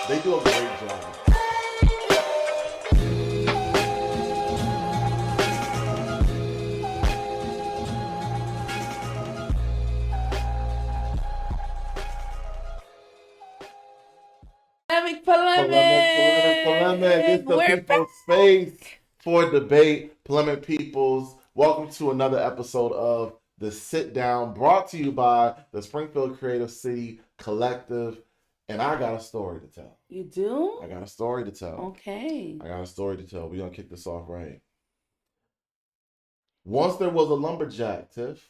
They do a great job. Polemic. It's the We're people's space for debate. Polemic peoples. Welcome to another episode of The Sit Down, brought to you by the Springfield Creative City Collective. And I got a story to tell. You do? I got a story to tell. Okay. I got a story to tell. We're going to kick this off right. Once there was a lumberjack, Tiff.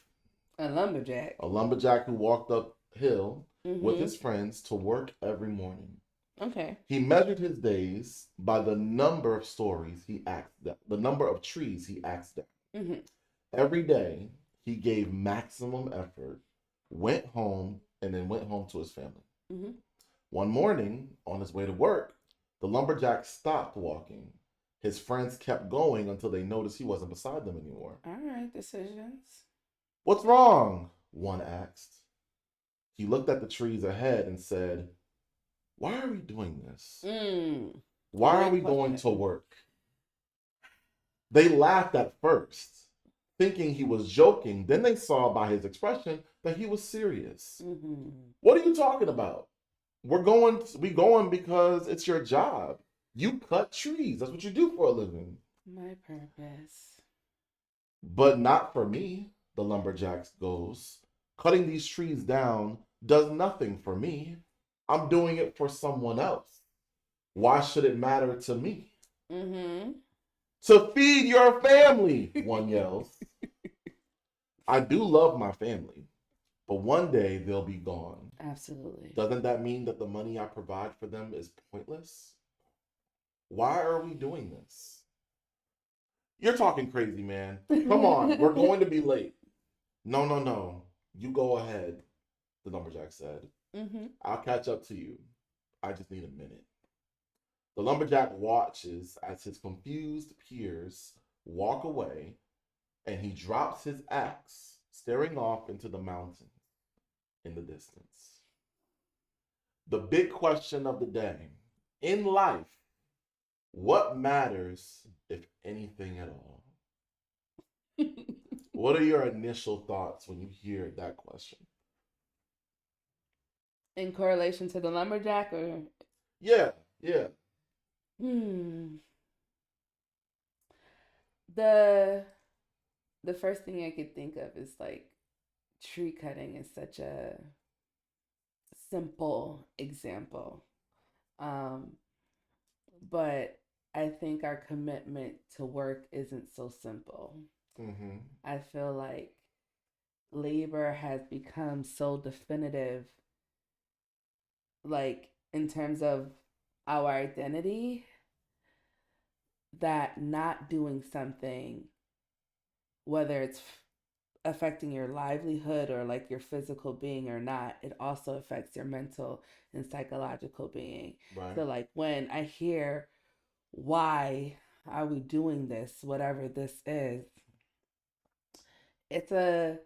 A lumberjack. A lumberjack who walked uphill with his friends to work every morning. Okay. He measured his days by the number of stories he axed down, the number of trees he axed down. Mm-hmm. Every day, he gave maximum effort, went home, and then went home to his family. Mm-hmm. One morning, on his way to work, the lumberjack stopped walking. His friends kept going until they noticed he wasn't beside them anymore. All right, decisions. What's wrong? One asked. He looked at the trees ahead and said, "Why are we doing this? Why are we going to work?" They laughed at first, thinking he was joking. Then they saw by his expression that he was serious. Mm-hmm. What are you talking about? We going because it's your job. You cut trees. That's what you do for a living. My purpose. But not for me, the lumberjack goes. Cutting these trees down does nothing for me. I'm doing it for someone else. Why should it matter to me? Mm-hmm. To feed your family, one yells. I do love my family, but one day they'll be gone. Absolutely. Doesn't that mean that the money I provide for them is pointless? Why are we doing this? You're talking crazy, man. Come on, we're going to be late. No. You go ahead, the lumberjack said. Mm-hmm. I'll catch up to you. I just need a minute. The lumberjack watches as his confused peers walk away, and he drops his axe, staring off into the mountains in the distance. The big question of the day, in life, what matters, if anything at all? What are your initial thoughts when you hear that question? In correlation to the lumberjack, or? Yeah. The first thing I could think of is like tree cutting is such a simple example. But I think our commitment to work isn't so simple. Mm-hmm. I feel like labor has become so definitive, like in terms of our identity, that not doing something, whether it's affecting your livelihood or like your physical being or not, it also affects your mental and psychological being. Right. So like when I hear, why are we doing this, whatever this is, I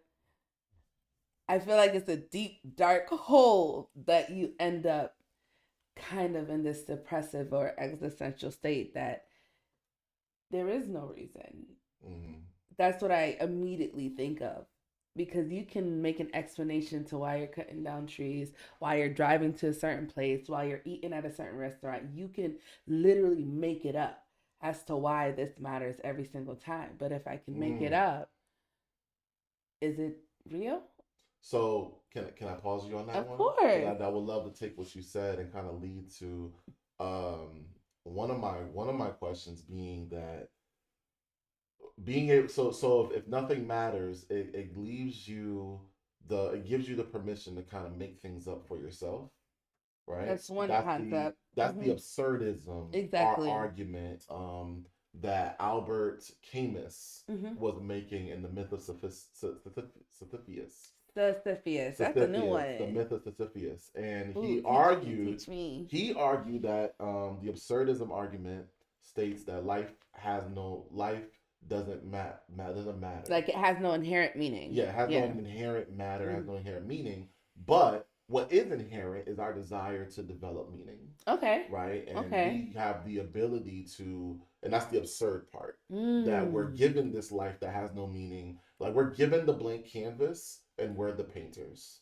feel like it's a deep dark hole that you end up kind of in this depressive or existential state that there is no reason. Mm-hmm. That's what I immediately think of, because you can make an explanation to why you're cutting down trees, why you're driving to a certain place, why you're eating at a certain restaurant. You can literally make it up as to why this matters every single time. But if I can make it up, is it real? So can I pause you on that one? Of course. I would love to take what you said and kind of lead to one of my questions being that being able so if nothing matters, it leaves you it gives you the permission to kind of make things up for yourself, right? That's one concept. That's the absurdism Exactly. argument that Albert Camus was making in the myth of Sisyphus. Sisyphus. That's a new one. The myth of Sisyphus, and Ooh, he argued that the absurdism argument states that life doesn't matter. Like it has no inherent meaning. Yeah, it has no inherent matter, has no inherent meaning. But what is inherent is our desire to develop meaning, Okay. right? And Okay. we have the ability to, and that's the absurd part, that we're Mm. given this life that has no meaning. Like we're given the blank canvas and we're the painters.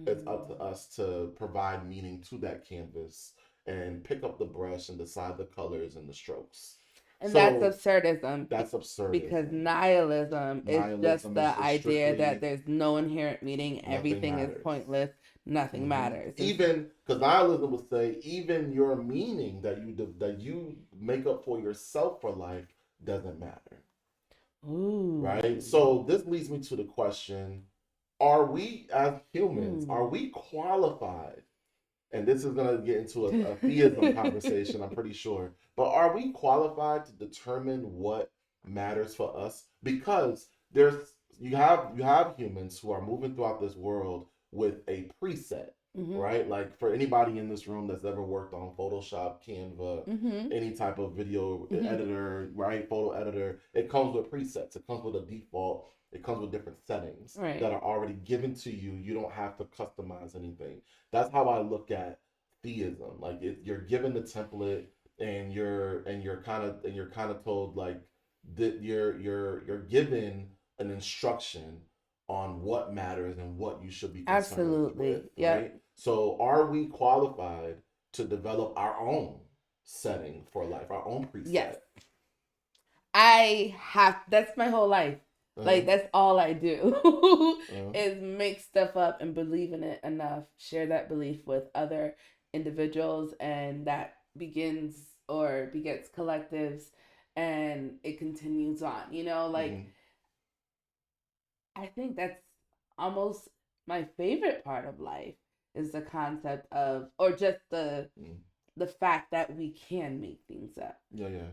It's up to Mm. us to provide meaning to that canvas and pick up the brush and decide the colors and the strokes. And that's So absurdism that's because absurdism. nihilism is just Nihilism the is idea that strictly there's no inherent meaning, nothing everything is matters. pointless, nothing matters. Even because nihilism would say even your meaning that you make up for yourself for life doesn't matter, Ooh. right? So this leads me to the question: are we as humans are we qualified? And this is going to get into a theism conversation, I'm pretty sure. But are we qualified to determine what matters for us? Because you have humans who are moving throughout this world with a preset, Mm-hmm. right? Like for anybody in this room that's ever worked on Photoshop, Canva, Mm-hmm. any type of video Mm-hmm. editor, right? Photo editor, it comes with presets. It comes with a default. It comes with different settings Right. that are already given to you. You don't have to customize anything. That's how I look at theism. Like you're given the template, and you're kind of told like that you're given an instruction on what matters and what you should be concerned Absolutely. with, Yep. right? So are we qualified to develop our own setting for life, our own preset? Yes. That's my whole life. Like that's all I do is make stuff up and believe in it enough, share that belief with other individuals, and that begins or begets collectives, and it continues on. Like I think that's almost my favorite part of life is the concept of, or just the fact that we can make things up. Yeah, yeah.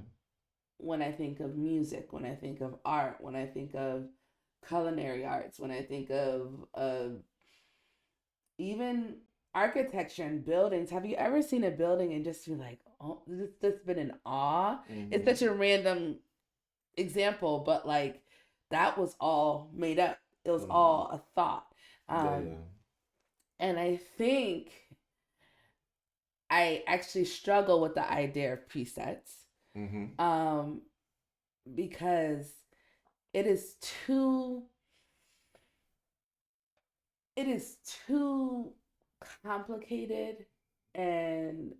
When I think of music, when I think of art, when I think of culinary arts, when I think of even architecture and buildings. Have you ever seen a building and just be like, oh, just been in awe? It's such a random example, but like that was all made up. It was all a thought. Yeah, yeah. And I think I actually struggle with the idea of presets. Because it is too complicated and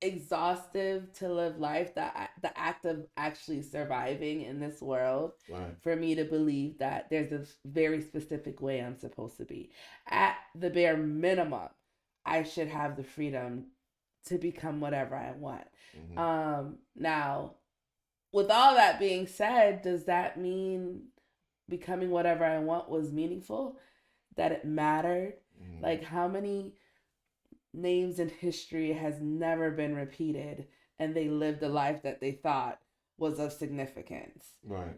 exhaustive to live life, that the act of actually surviving in this world, Right. for me to believe that there's a very specific way I'm supposed to be. At the bare minimum, I should have the freedom to become whatever I want. Now, with all that being said, does that mean becoming whatever I want was meaningful? That it mattered? Like, how many names in history has never been repeated and they lived a life that they thought was of significance? Right.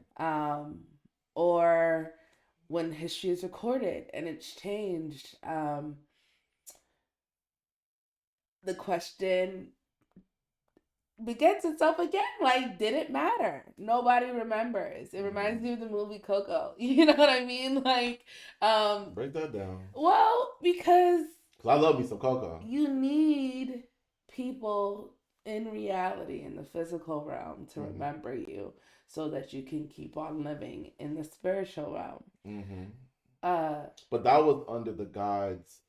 Or when history is recorded and it's changed, the question begets itself again. Like, did it matter? Nobody remembers. It reminds me of the movie Coco. You know what I mean? Like, break that down. Well, because I love me some Coco. You need people in reality, in the physical realm, to remember you, so that you can keep on living in the spiritual realm. But that was under the guides.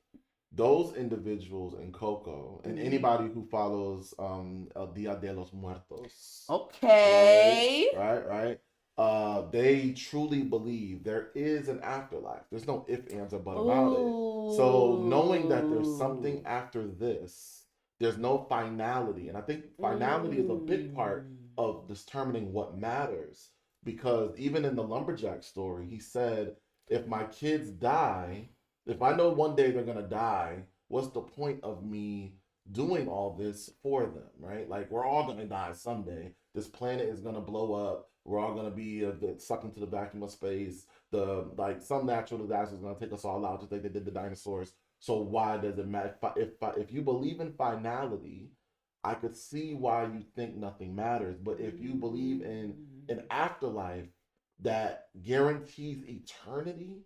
Those individuals in Coco and anybody who follows El Dia de los Muertos. Okay. Right. They truly believe there is an afterlife. There's no ifs, ands, or but about it. So knowing that there's something after this, there's no finality. And I think finality is a big part of determining what matters. Because even in the lumberjack story, he said, if my kids die, if I know one day they're gonna die, what's the point of me doing all this for them, right? Like we're all gonna die someday. This planet is gonna blow up. We're all gonna be sucked into the vacuum of space. Some natural disaster is gonna take us all out, just like they did the dinosaurs. So why does it matter? If you believe in finality, I could see why you think nothing matters. But if you believe in an afterlife that guarantees eternity,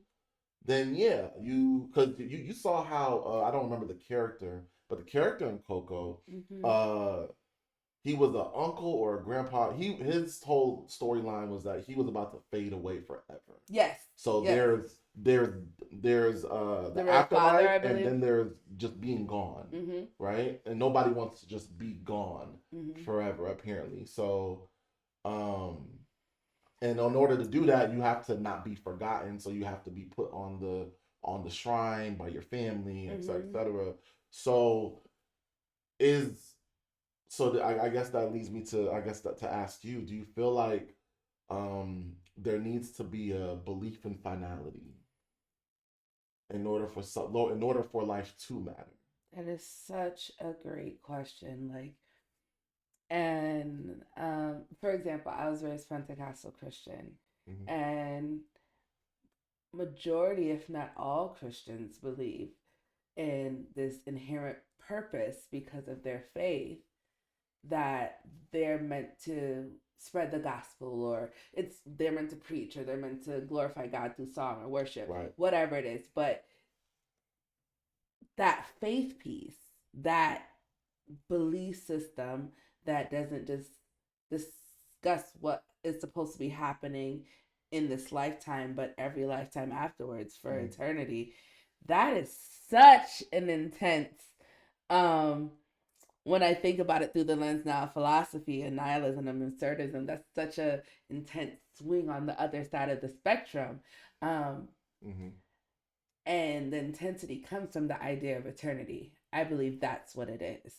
then yeah, because you saw how I don't remember the character, but the character in Coco, Mm-hmm. uh, he was an uncle or a grandpa. His whole storyline was that he was about to fade away forever. Yes. So Yes. there's The the real father, afterlife, I and believe. then there's just being gone, Mm-hmm. right? And nobody wants to just be gone Mm-hmm. forever, apparently. So um and in order to do that, you have to not be forgotten. So you have to be put on the shrine by your family, et cetera, et Mm-hmm. cetera. So is I guess that leads me to to ask you: do you feel like there needs to be a belief in finality in order for life to matter? That is such a great question. Like, and for example, I was raised Pentecostal Christian, Mm-hmm. and majority, if not all, Christians believe in this inherent purpose because of their faith, that they're meant to spread the gospel, or it's they're meant to preach, or they're meant to glorify God through song or worship, Right. whatever it is. But that faith piece, that belief system that doesn't just discuss what is supposed to be happening in this lifetime, but every lifetime afterwards for Mm-hmm. eternity, that is such an intense um when I think about it through the lens now of philosophy and nihilism and absurdism, that's such a intense swing on the other side of the spectrum. Um, Mm-hmm. and the intensity comes from the idea of eternity. I believe that's what it is.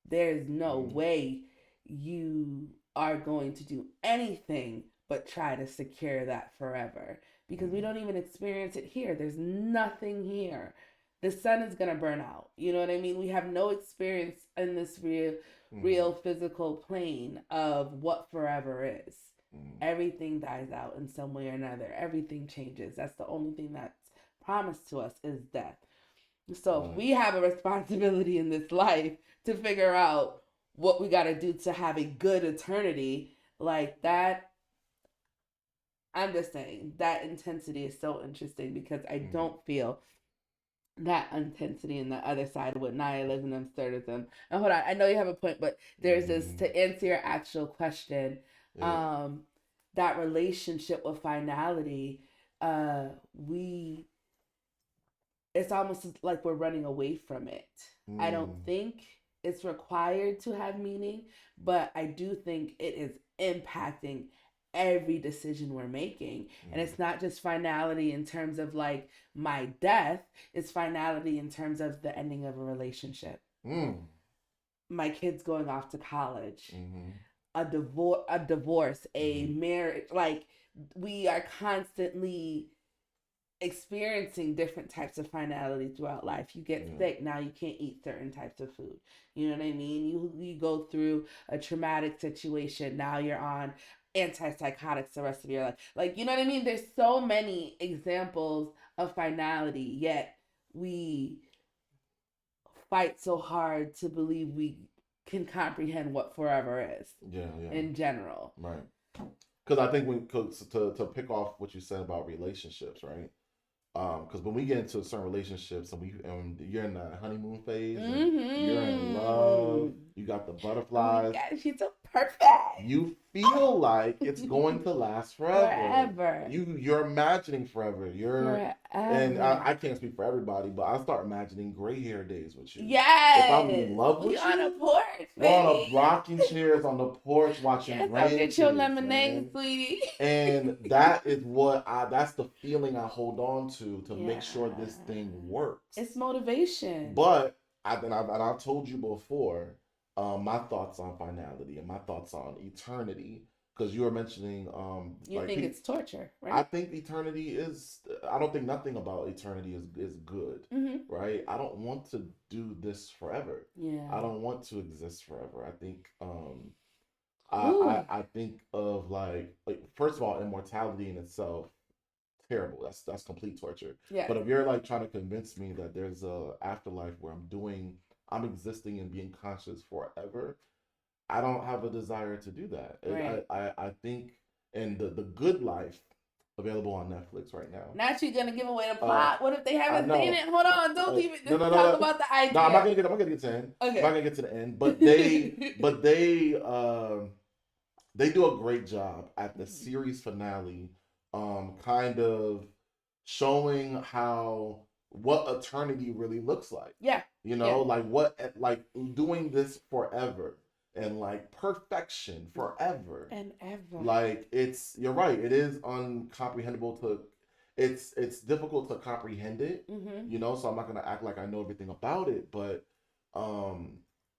There's no Mm-hmm. way you are going to do anything but try to secure that forever, because we Mm-hmm. don't even experience it here. There's nothing here. The sun is going to burn out. You know what I mean? We have no experience in this real physical plane of what forever is. Mm-hmm. Everything dies out in some way or another. Everything changes. That's the only thing that's promised to us is death. So if Right. we have a responsibility in this life to figure out what we got to do to have a good eternity, like that, I'm just saying that intensity is so interesting, because I Mm-hmm. don't feel that intensity in the other side with nihilism and absurdism. And hold on, I know you have a point, but there's this, Mm-hmm. to answer your actual question, Yeah. um, that relationship with finality, we it's almost like we're running away from it. I don't Mm. think it's required to have meaning, but I do think it is impacting every decision we're making. And Mm. it's not just finality in terms of like my death, it's finality in terms of the ending of a relationship, Mm. my kids going off to college, Mm-hmm. a divorce, a Mm-hmm. marriage. Like, we are constantly experiencing different types of finality throughout life. You get Yeah. sick, now you can't eat certain types of food. You know what I mean? You go through a traumatic situation, now you're on antipsychotics the rest of your life. Like, you know what I mean? There's so many examples of finality, yet we fight so hard to believe we can comprehend what forever is Yeah. Yeah. in general. Right. Because I think to pick off what you said about relationships, right? Because when we get into certain relationships and you're in the honeymoon phase and you're in love, Mm-hmm. you got the Oh my butterflies, God, she's so perfect. you feel like it's going to last forever. Forever. You're imagining forever. And Forever. I can't speak for everybody, but I start imagining gray hair days with you. If I'm in Yes. love We with on a you, porch, we're on baby. a rocking chairs on the porch watching Yes, I'll get your grandkids, lemonade, man. sweetie. And that's the feeling I hold on to Yeah. make sure this thing works. It's motivation. But I've told you before, my thoughts on finality and my thoughts on eternity, because you were mentioning You think it's torture, I right? think eternity is. I don't think nothing about eternity is good, Mm-hmm. right? I don't want to do this forever. Yeah. I don't want to exist forever. I think Whew. I think of like first of all, immortality in itself terrible. That's complete torture. Yes. But if you're like trying to convince me that there's a afterlife where I'm existing and being conscious forever, I don't have a desire to do that. Right. I think in the good life, available on Netflix right now. Not you gonna give away the plot. What if they haven't seen it? Hold on, don't even no, talk about the idea. No, I'm not gonna get to the end. Okay. I'm not gonna get to the end. But they do a great job at the series finale, kind of showing what eternity really looks like. Yeah. You know, like doing this forever and like perfection forever and ever. Like you're right. It is uncomprehendable it's difficult to comprehend it, you know, so I'm not going to act like I know everything about it, but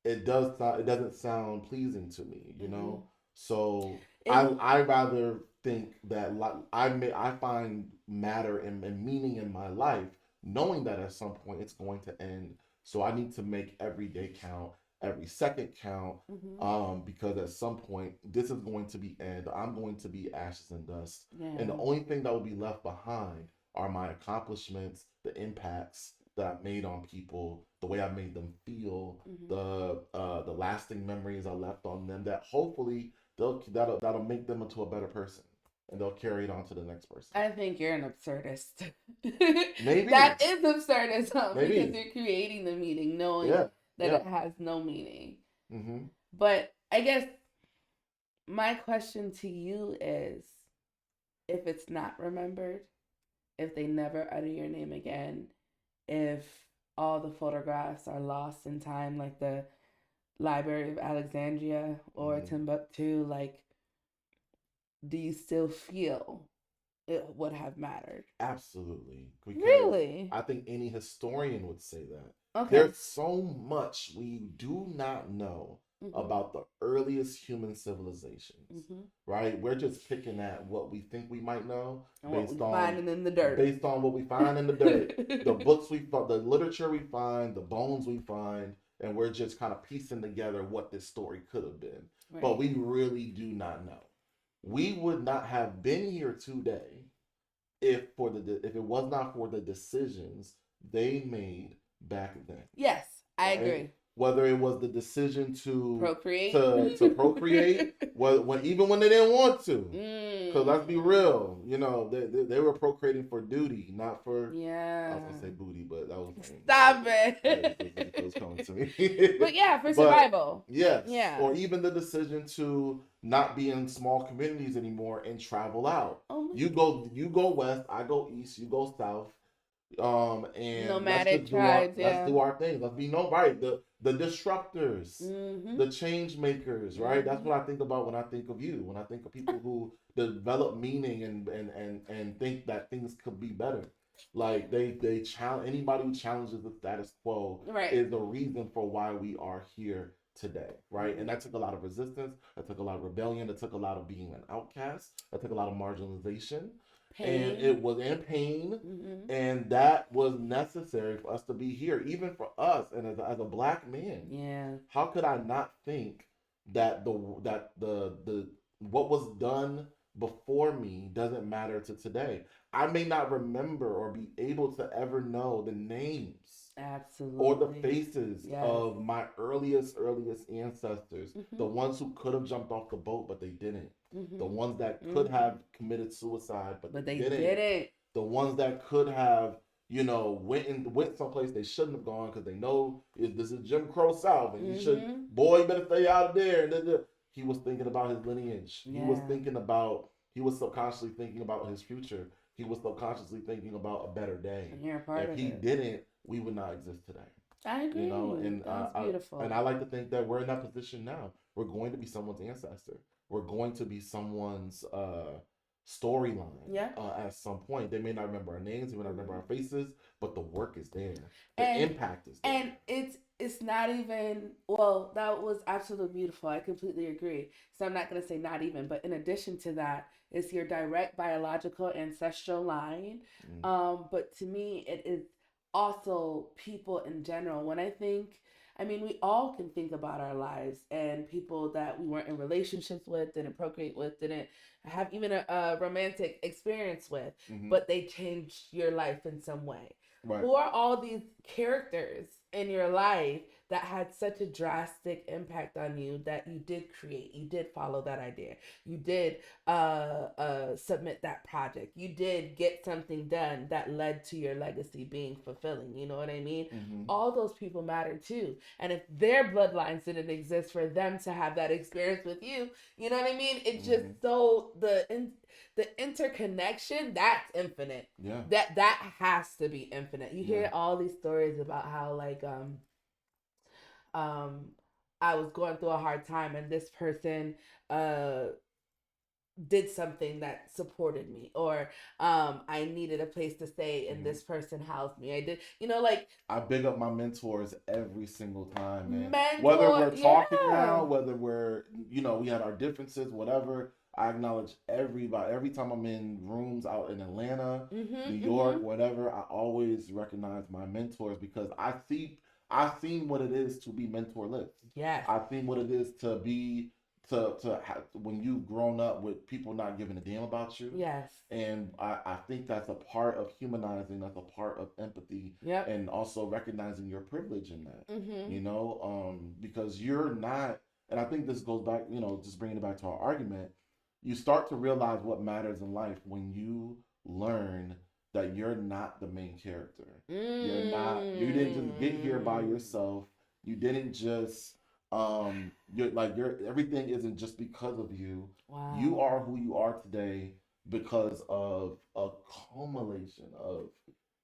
it doesn't sound pleasing to me, you know? So I rather think that I find matter and meaning in my life, knowing that at some point it's going to end. So I need to make every day count, every second count, because at some point this is going to be end. I'm going to be ashes and dust, and the only thing that will be left behind are my accomplishments, the impacts that I've made on people, the way I made them feel, the lasting memories I left on them. That hopefully that'll make them into a better person, and they'll carry it on to the next person. I think you're an absurdist. Maybe that is absurdism. Maybe. Because you're creating the meaning, knowing that it has no meaning. But I guess my question to you is, if it's not remembered, if they never utter your name again, if all the photographs are lost in time, like the Library of Alexandria or Timbuktu, like, do you still feel it would have mattered? Absolutely. Really? I think any historian would say that. Okay. There's so much we do not know about the earliest human civilizations, right? We're just picking at what we think we might know based on finding in the dirt. Based on what we find in the dirt, the books we find, the literature we find, the bones we find, and we're just kind of piecing together what this story could have been. Right. But we really do not know. We would not have been here today if it was not for the decisions they made back then. Yes, I agree. Whether it was the decision to procreate, to procreate, even when they didn't want to, because let's be real, you know, they were procreating for duty, not for. I was gonna say booty, but that was stop it. It was coming to me. But yeah, for survival. Yes. Yeah. Or even the decision to not be in small communities anymore and travel out. You go west, I go east, you go south. And nomadic tribes. Let's do our thing. Let's be the disruptors, the change makers, right? That's what I think about when I think of you. When I think of people who develop meaning and think that things could be better. Like they challenge anybody who challenges the status quo is the reason for why we are here today, right? And that took a lot of resistance. That took a lot of rebellion. That took a lot of being an outcast. That took a lot of marginalization. Pain. And it was in pain, and that was necessary for us to be here, even for us. And as a black man, how could I not think that the what was done before me doesn't matter to today? I may not remember or be able to ever know the names. Absolutely. Or the faces of my earliest ancestors, the ones who could have jumped off the boat but they didn't, the ones that could have committed suicide but they didn't, the ones that could have, you know, went someplace they shouldn't have gone because they know this is Jim Crow South and you better stay out of there. He was thinking about his lineage. He was subconsciously thinking about his future. He was subconsciously thinking about a better day. And you're a part of it. If he didn't, we would not exist today. I agree. You know, and that's beautiful. And I like to think that we're in that position now. We're going to be someone's ancestor. We're going to be someone's storyline. At some point, they may not remember our names, they may not remember our faces, but the work is there. The impact is there. And it's not even, well, that was absolutely beautiful. I completely agree. So I'm not going to say not even, but in addition to that, it's your direct biological ancestral line. But to me, it is also people in general. When we all can think about our lives and people that we weren't in relationships with, didn't procreate with, didn't have even a romantic experience with, but they changed your life in some way. Right. Who are all these characters in your life that had such a drastic impact on you that you did create, you did follow that idea, you did submit that project, you did get something done that led to your legacy being fulfilling. You know what I mean? Mm-hmm. All those people matter too. And if their bloodlines didn't exist for them to have that experience with you, you know what I mean? It's just so the interconnection that's infinite. Yeah. That has to be infinite. You hear all these stories about how like um I was going through a hard time and this person uh did something that supported me, or I needed a place to stay and this person housed me. I did, you know, like I big up my mentors every single time, man. mentor, Whether we're talking now, whether we're, you know, we had our differences, whatever, I acknowledge everybody. Every time I'm in rooms out in Atlanta, New York, whatever, I always recognize my mentors because I've seen what it is to be mentorless. Yes. I've seen what it is to be when you've grown up with people not giving a damn about you. Yes. And I think that's a part of humanizing, that's a part of empathy. Yep. And also recognizing your privilege in that. You know, because you're not, and I think this goes back, you know, just bringing it back to our argument, you start to realize what matters in life when you learn that you're not the main character. You're not, you didn't just get here by yourself. You didn't just you're everything isn't just because of you. Wow. You are who you are today because of a culmination of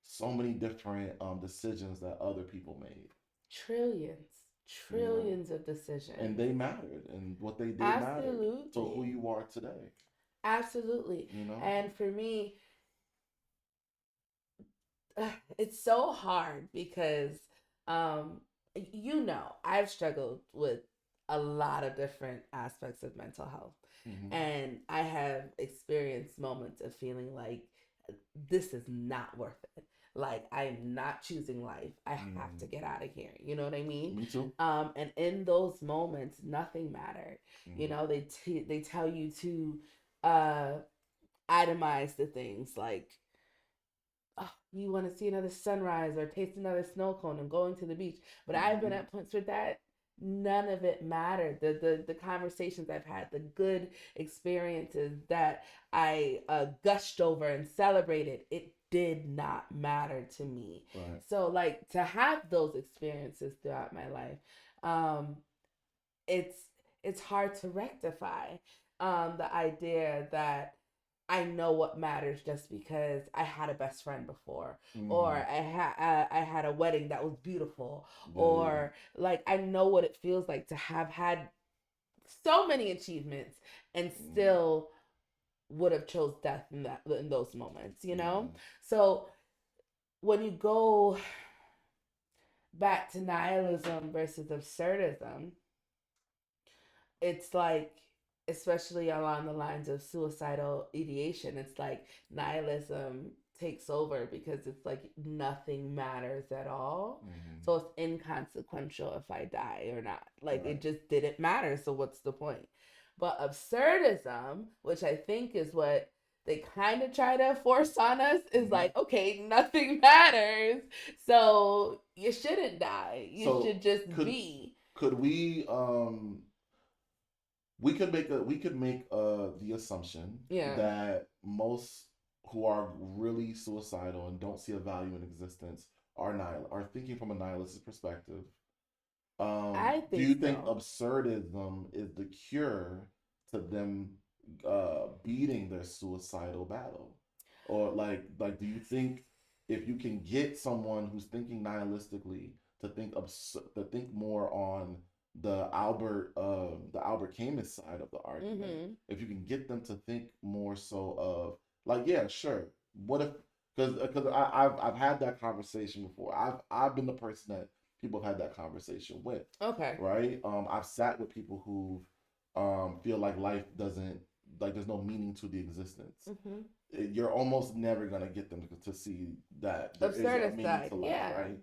so many different decisions that other people made. Trillions of decisions, and they mattered, and what they did mattered to who you are today. Absolutely. You know, and for me, it's so hard because you know, I've struggled with a lot of different aspects of mental health. And I have experienced moments of feeling like this is not worth it. Like, I'm not choosing life. I have to get out of here. You know what I mean? Me too. And in those moments, nothing mattered. You know, they tell you to itemize the things like, oh, you want to see another sunrise or taste another snow cone and going to the beach. But I've been at points where that none of it mattered. The conversations I've had, the good experiences that I gushed over and celebrated, it did not matter to me. Right. So like to have those experiences throughout my life, it's hard to rectify the idea that I know what matters just because I had a best friend before, or I had a wedding that was beautiful, or like I know what it feels like to have had so many achievements and still would have chose death in those moments, you know? So when you go back to nihilism versus absurdism, it's like, especially along the lines of suicidal ideation, it's like nihilism takes over because it's like nothing matters at all. So it's inconsequential if I die or not. Like it just didn't matter. So what's the point? But absurdism, which I think is what they kind of try to force on us, is like, okay, nothing matters. So you shouldn't die. You should just be. Could we we could make the assumption that most who are really suicidal and don't see a value in existence are thinking from a nihilistic perspective. I think do you think absurdism is the cure to them beating their suicidal battle? Or like do you think if you can get someone who's thinking nihilistically to think more on the Albert Camus side of the argument, if you can get them to think more so of like, yeah, sure, what if, because I've had that conversation before. I've been the person that people have had that conversation with. Okay. Right. I've sat with people who feel like life doesn't, like there's no meaning to the existence. You're almost never gonna get them to see that there is a meaning to life, right?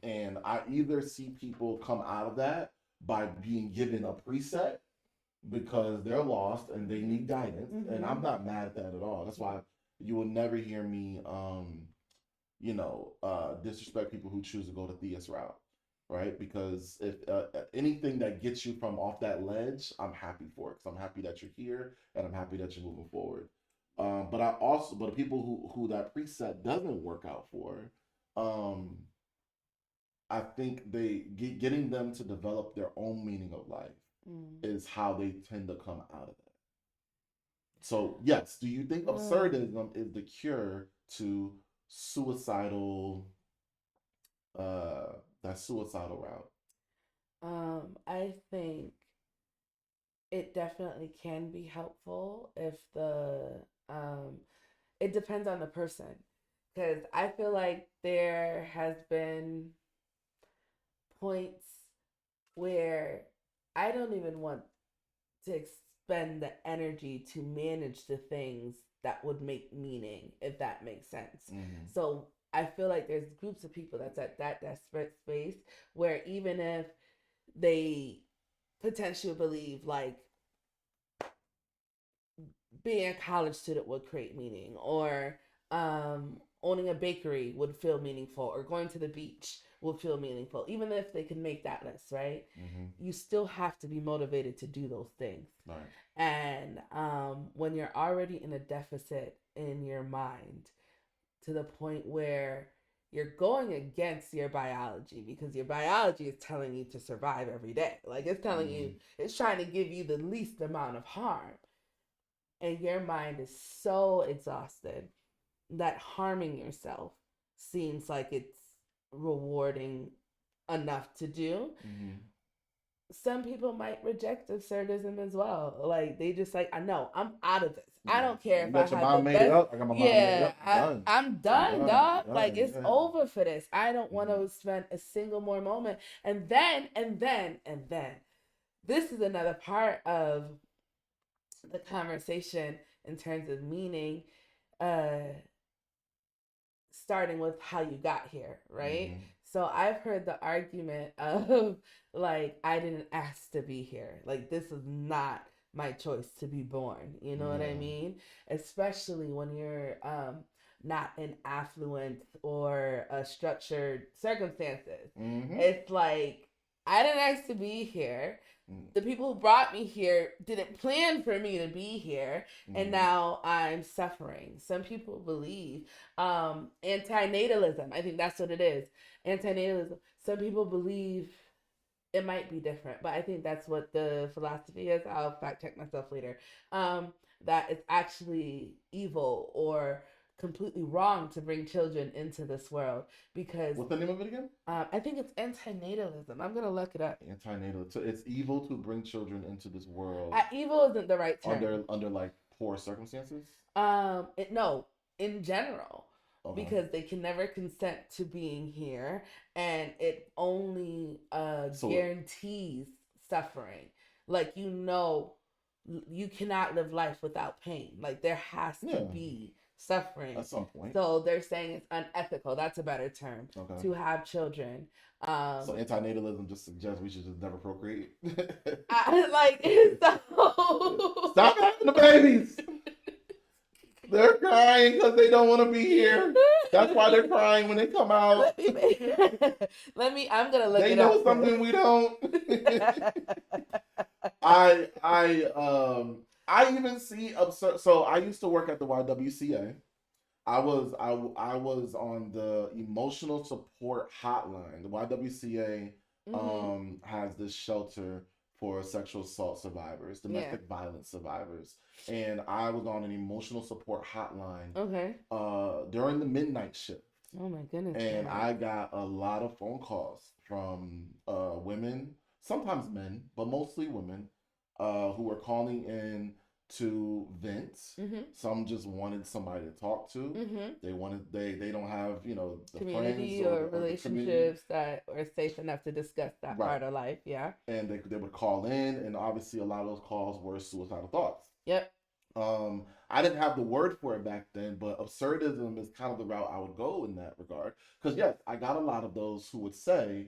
And I either see people come out of that by being given a preset because they're lost and they need guidance, and I'm not mad at that at all. That's why you will never hear me, disrespect people who choose to go the theist route. right? Because if anything that gets you from off that ledge, I'm happy for it. Because I'm happy that you're here, and I'm happy that you're moving forward. But the people who that preset doesn't work out for, um, I think getting them to develop their own meaning of life is how they tend to come out of it. So yes, do you think absurdism is the cure to suicidal, that suicidal route? I think it definitely can be helpful if it depends on the person, because I feel like there has been points where I don't even want to expend the energy to manage the things that would make meaning, if that makes sense. So I feel like there's groups of people that's at that desperate space where even if they potentially believe like being a college student would create meaning, or owning a bakery would feel meaningful, or going to the beach would feel meaningful, even if they can make that list, right? You still have to be motivated to do those things. Right. And when you're already in a deficit in your mind to the point where you're going against your biology, because your biology is telling you to survive every day. Like it's telling you, it's trying to give you the least amount of harm. And your mind is so exhausted that harming yourself seems like it's rewarding enough to do. Some people might reject absurdism as well. Like they just like, I know I'm out of this. I don't care if I your have mind the made best. up. I got my mind made up. I'm done, dog. Done. Like it's Yeah. over for this. I don't want to spend a single more moment. And then, this is another part of the conversation in terms of meaning, starting with how you got here, right? So I've heard the argument of like, I didn't ask to be here. Like this is not my choice to be born. You know what I mean? Especially when you're not in affluent or structured circumstances. It's like, I didn't ask to be here. The people who brought me here didn't plan for me to be here, and now I'm suffering. Some people believe antinatalism. I think that's what it is. Antinatalism. Some people believe it might be different, but I think that's what the philosophy is. I'll fact check myself later. That it's actually evil or completely wrong to bring children into this world, because what's the name of it again? I think it's antinatalism. I'm gonna look it up. Antinatalism. So it's evil to bring children into this world. Evil isn't the right term. Under like poor circumstances. No, in general. Because they can never consent to being here, and it only guarantees suffering. Like, you cannot live life without pain. Like there has to be suffering at some point. So they're saying it's unethical. That's a better term. To have children. So antinatalism just suggests we should just never procreate. Stop having the babies. They're crying because they don't want to be here. That's why they're crying when they come out. I'm gonna look they it up. They know something we don't. I even see absurd. So I used to work at the YWCA. I was on the emotional support hotline. The YWCA has this shelter for sexual assault survivors, domestic violence survivors, and I was on an emotional support hotline. During the midnight shift. Oh my goodness! And I got a lot of phone calls from women, sometimes men, but mostly women, who were calling in to vent. Some just wanted somebody to talk to. They don't have the community friends or relationships that are safe enough to discuss that part of life. And they would call in, and obviously a lot of those calls were suicidal thoughts. I didn't have the word for it back then, but absurdism is kind of the route I would go in that regard. Because yes, I got a lot of those who would say,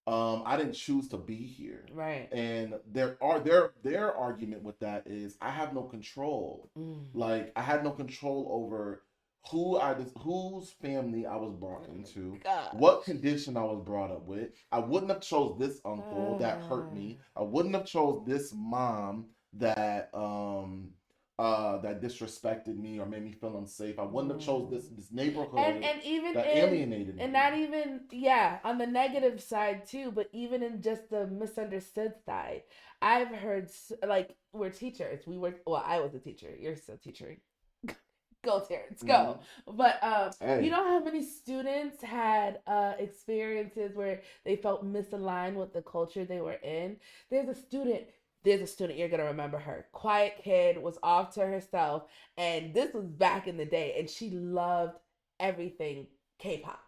I didn't choose to be here. Right. And their argument with that is, I have no control. Like I had no control over whose family I was brought into, God. what condition I was brought up with. I wouldn't have chose this uncle that hurt me. I wouldn't have chose this mom that disrespected me or made me feel unsafe. I wouldn't have chose this neighborhood And even that in alienated me. and not even on the negative side too, but even in just the misunderstood side, I've heard like we're teachers. I was a teacher. You're still teaching. Go Terrence, go. But Hey. you know how many students had experiences where they felt misaligned with the culture they were in? There's a student you're gonna remember her. Quiet kid, was off to herself, and this was back in the day, and she loved everything K-pop,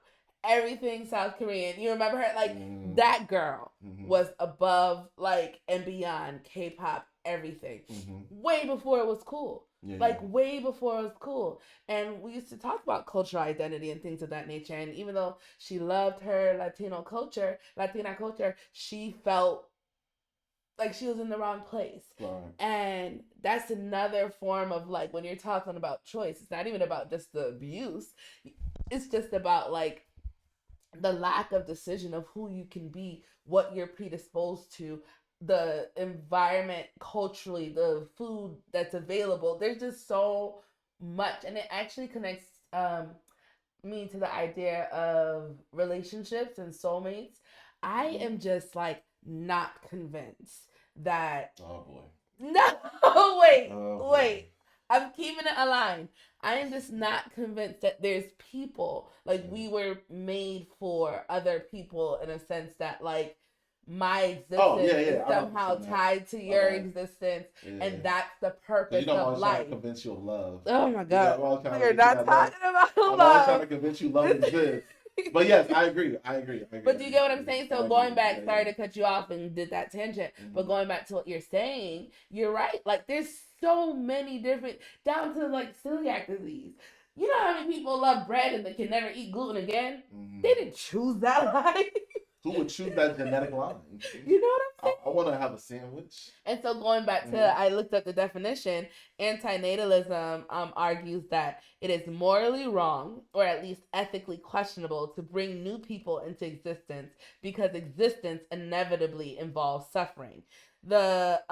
everything South Korean. You remember her? Like that girl was above, like, and beyond K-pop, everything. Way before it was cool. Way before it was cool. And we used to talk about cultural identity and things of that nature. And even though she loved her Latina culture, she felt like she was in the wrong place. Right. And that's another form of, like, when you're talking about choice, it's not even about just the abuse. It's just about, like, the lack of decision of who you can be, what you're predisposed to, the environment culturally, the food that's available. There's just so much, and it actually connects me to the idea of relationships and soulmates. I am just like not convinced that. Oh boy. No, wait. I'm keeping it aligned. I am just not convinced that there's people, like, we were made for other people, in a sense that, like, my existence is somehow tied to your existence, and that's the purpose of life. Trying to convince you of love. Oh my God. You're not talking about love. I'm always trying to convince you love exists. But yes, I agree. But do you get what I'm saying? So going back, sorry to cut you off and did that tangent, but going back to what you're saying, you're right. Like, there's so many different, down to, like, celiac disease. You know how many people love bread and they can never eat gluten again? They didn't choose that life. Who would choose that genetic line? You know what I'm saying? I want to have a sandwich. And so going back to, I looked up the definition. Antinatalism argues that it is morally wrong, or at least ethically questionable, to bring new people into existence because existence inevitably involves suffering. The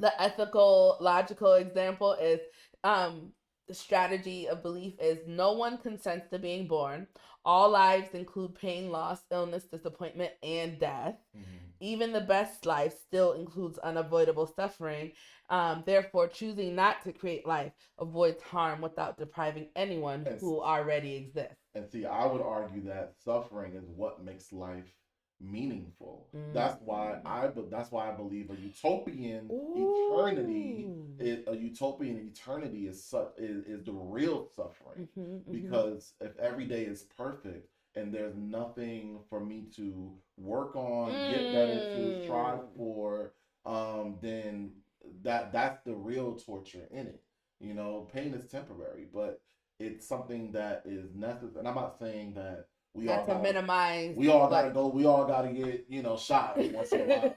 ethical, logical example is the strategy of belief is no one consents to being born. All lives include pain, loss, illness, disappointment, and death. Even the best life still includes unavoidable suffering. Therefore, choosing not to create life avoids harm without depriving anyone who already exists. And see, I would argue that suffering is what makes life meaningful. That's why I believe a utopian eternity is the real suffering. Because if every day is perfect and there's nothing for me to work on, get better, to strive for, then that's the real torture in it. You know, pain is temporary, but it's something that is necessary. And I'm not saying that we all gotta get, shot once in a while.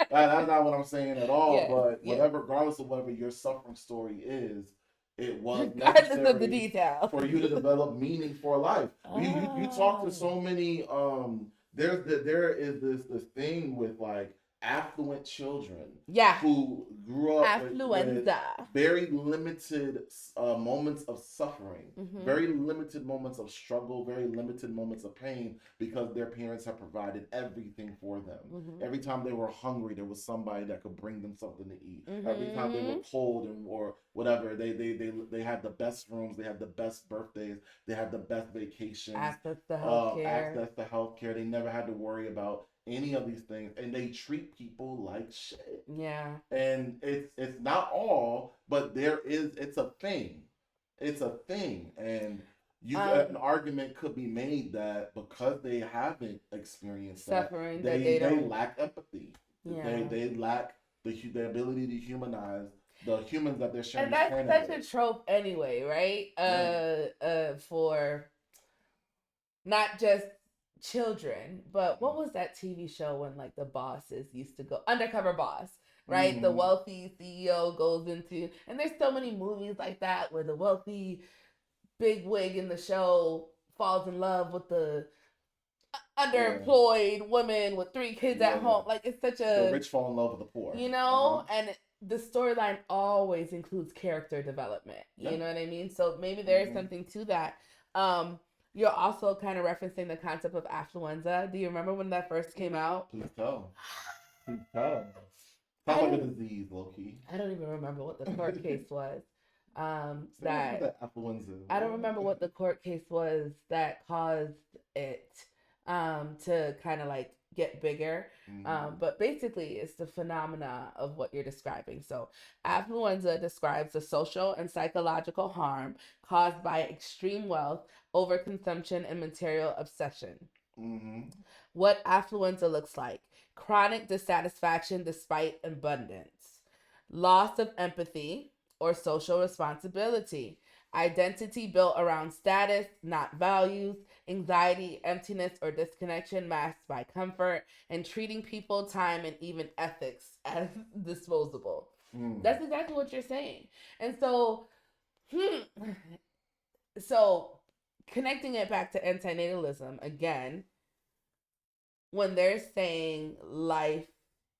That's not what I'm saying at all. But regardless of whatever your suffering story is, it was necessary of the detail for you to develop meaning for life. You talk to so many. There is this thing with, like, affluent children who grew up with very limited moments of suffering, very limited moments of struggle, very limited moments of pain, because their parents have provided everything for them. Every time they were hungry, there was somebody that could bring them something to eat. Every time they were cold or whatever, they had the best rooms, they had the best birthdays, they had the best vacations, access to healthcare. They never had to worry about any of these things, and they treat people like shit. And it's not all, but it's a thing. And an argument could be made that because they haven't experienced suffering, they lack empathy. They lack the ability to humanize the humans that they're sharing. And that's such a trope anyway, right? For not just children, but what was that TV show when, like, the bosses used to go undercover boss? right? The wealthy CEO goes into, and there's so many movies like that where the wealthy big wig in the show falls in love with the underemployed woman with 3 kids at home. Like, it's such a... The rich fall in love with the poor. You know? And the storyline always includes character development. You know what I mean? So maybe there's something to that. You're also kind of referencing the concept of affluenza. Do you remember when that first came out? Please tell. Please tell. Sounds like a disease, low-key. I don't even remember what the court case was. That affluenza. I don't remember what the court case was that caused it to kind of like get bigger. But basically, it's the phenomena of what you're describing. So affluenza describes the social and psychological harm caused by extreme wealth, overconsumption, and material obsession. What affluenza looks like: chronic dissatisfaction despite abundance, loss of empathy or social responsibility, identity built around status, not values, anxiety, emptiness, or disconnection masked by comfort, and treating people, time, and even ethics as disposable. That's exactly what you're saying. And so, connecting it back to antinatalism again, when they're saying life,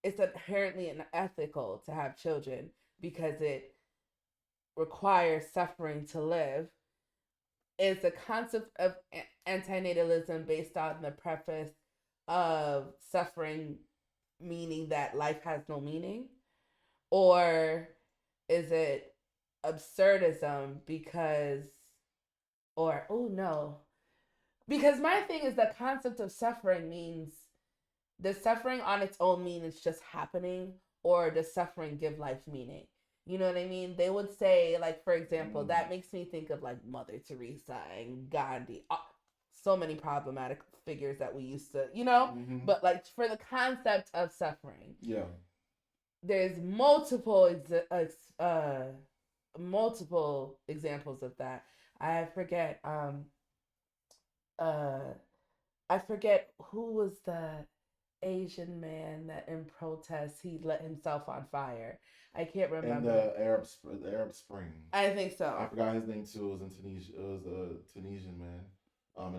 it's inherently unethical to have children because it requires suffering to live, is a concept of antinatalism based on the preface of suffering meaning that life has no meaning? Or is it absurdism because my thing is the concept of suffering means, does suffering on its own mean it's just happening, or does suffering give life meaning? You know what I mean? They would say, like, for example, that makes me think of like Mother Teresa and Gandhi. So many problematic figures that we used to, but like for the concept of suffering, there's multiple examples of that. I forget who was the Asian man that in protest he lit himself on fire. I can't remember. In the Arab Spring. I think so. I forgot his name too. It was in Tunisia. It was a Tunisian man.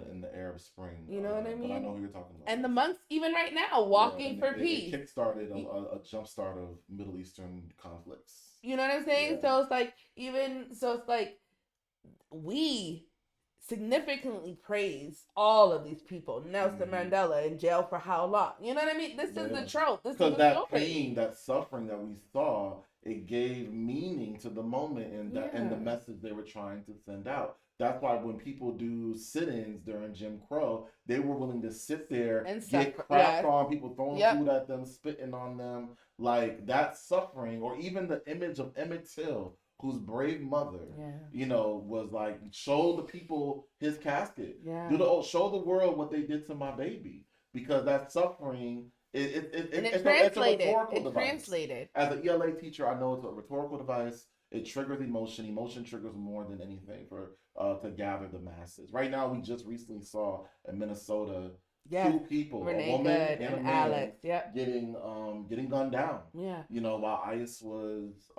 In the Arab Spring. You know what I mean? But I know who you're talking about. And the monks, even right now, walking for peace. It kickstarted a jumpstart of Middle Eastern conflicts. You know what I'm saying? So it's like we significantly praise all of these people. Nelson Mandela in jail for how long? You know what I mean? This is the trope. This is the that story. Pain, that suffering that we saw, it gave meaning to the moment and the message they were trying to send out. That's why when people do sit-ins during Jim Crow, they were willing to sit there and get crap on people, throwing food at them, spitting on them. Like, that suffering, or even the image of Emmett Till, whose brave mother, was like, show the people his casket. Show the world what they did to my baby. Because that suffering, it's a rhetorical device. Translated. As an ELA teacher, I know it's a rhetorical device. It triggers emotion. Emotion triggers more than anything to gather the masses. Right now, we just recently saw in Minnesota 2 people, Renee a woman Good and a man, Alex, getting gunned down. While ICE was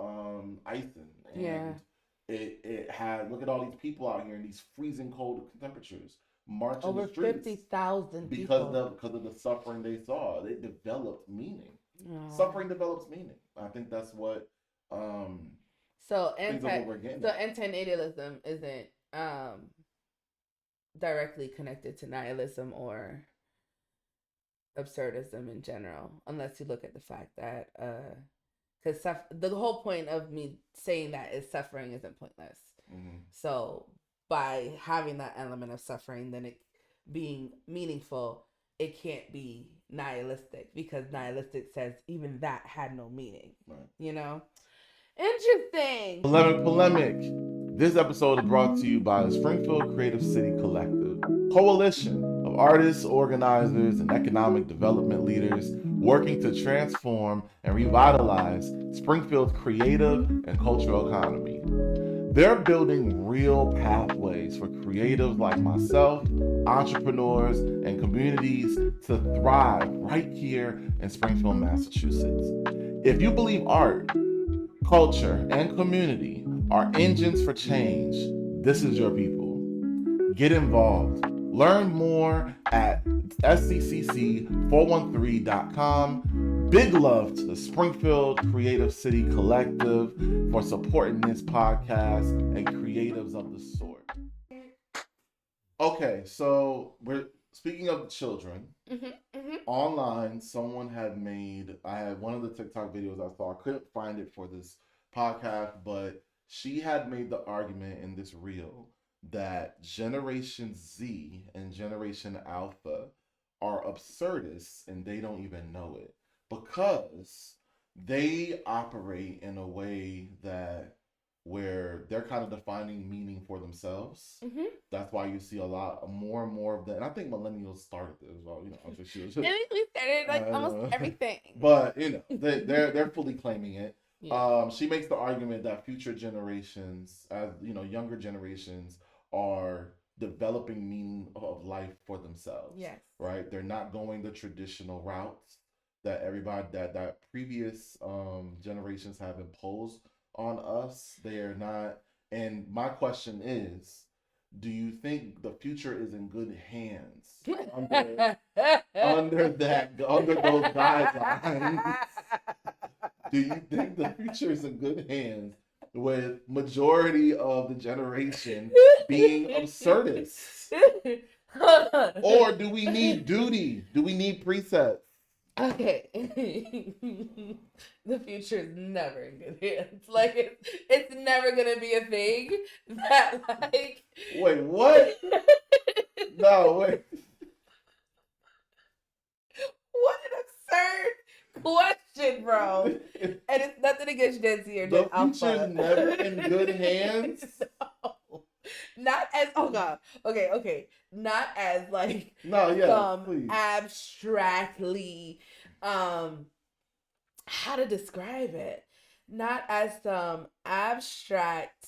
icing. And it had, look at all these people out here in these freezing cold temperatures marching over the streets. 50,000 because of the suffering they saw. They developed meaning. Suffering develops meaning. I think that's what. So antinatalism isn't directly connected to nihilism or absurdism in general, unless you look at the fact that because the whole point of me saying that is suffering isn't pointless. So by having that element of suffering, then it being meaningful, it can't be nihilistic, because nihilistic says even that had no meaning. Interesting. Polemic. This episode is brought to you by the Springfield Creative City Collective, coalition of artists, organizers, and economic development leaders working to transform and revitalize Springfield's creative and cultural economy. They're building real pathways for creatives like myself, entrepreneurs, and communities to thrive right here in Springfield, Massachusetts. If you believe art, culture, and community are engines for change, this is your people. Get involved. Learn more at sccc413.com. Big love to the Springfield Creative City Collective for supporting this podcast and creatives of the sort. Okay, so we're speaking of children. Online, someone had made, I had one of the TikTok videos I saw, I couldn't find it for this podcast, but she had made the argument in this reel that Generation Z and Generation Alpha are absurdists and they don't even know it because they operate in a way that where they're kind of defining meaning for themselves. That's why you see a lot more and more of that. And I think millennials started this as well. You know, I'm sure she was. I think we started like almost everything. But you know, they're fully claiming it. Yeah. She makes the argument that future generations, as you know, younger generations are developing meaning of life for themselves. Yes. Right? They're not going the traditional routes that everybody that previous generations have imposed on us. They are not. And my question is, do you think the future is in good hands under those guidelines? Do you think the future is in good hands with majority of the generation being absurdists? Or do we need duty? Do we need precepts? Okay. The future is never in good hands. Like it's never gonna be a thing that like. Wait, what? No, wait. What an absurd question, bro. And it's nothing against Gen Z or Gen Alpha. The future is never in good hands. No. Not as okay. Not as like please. Abstractly how to describe it. Not as some abstract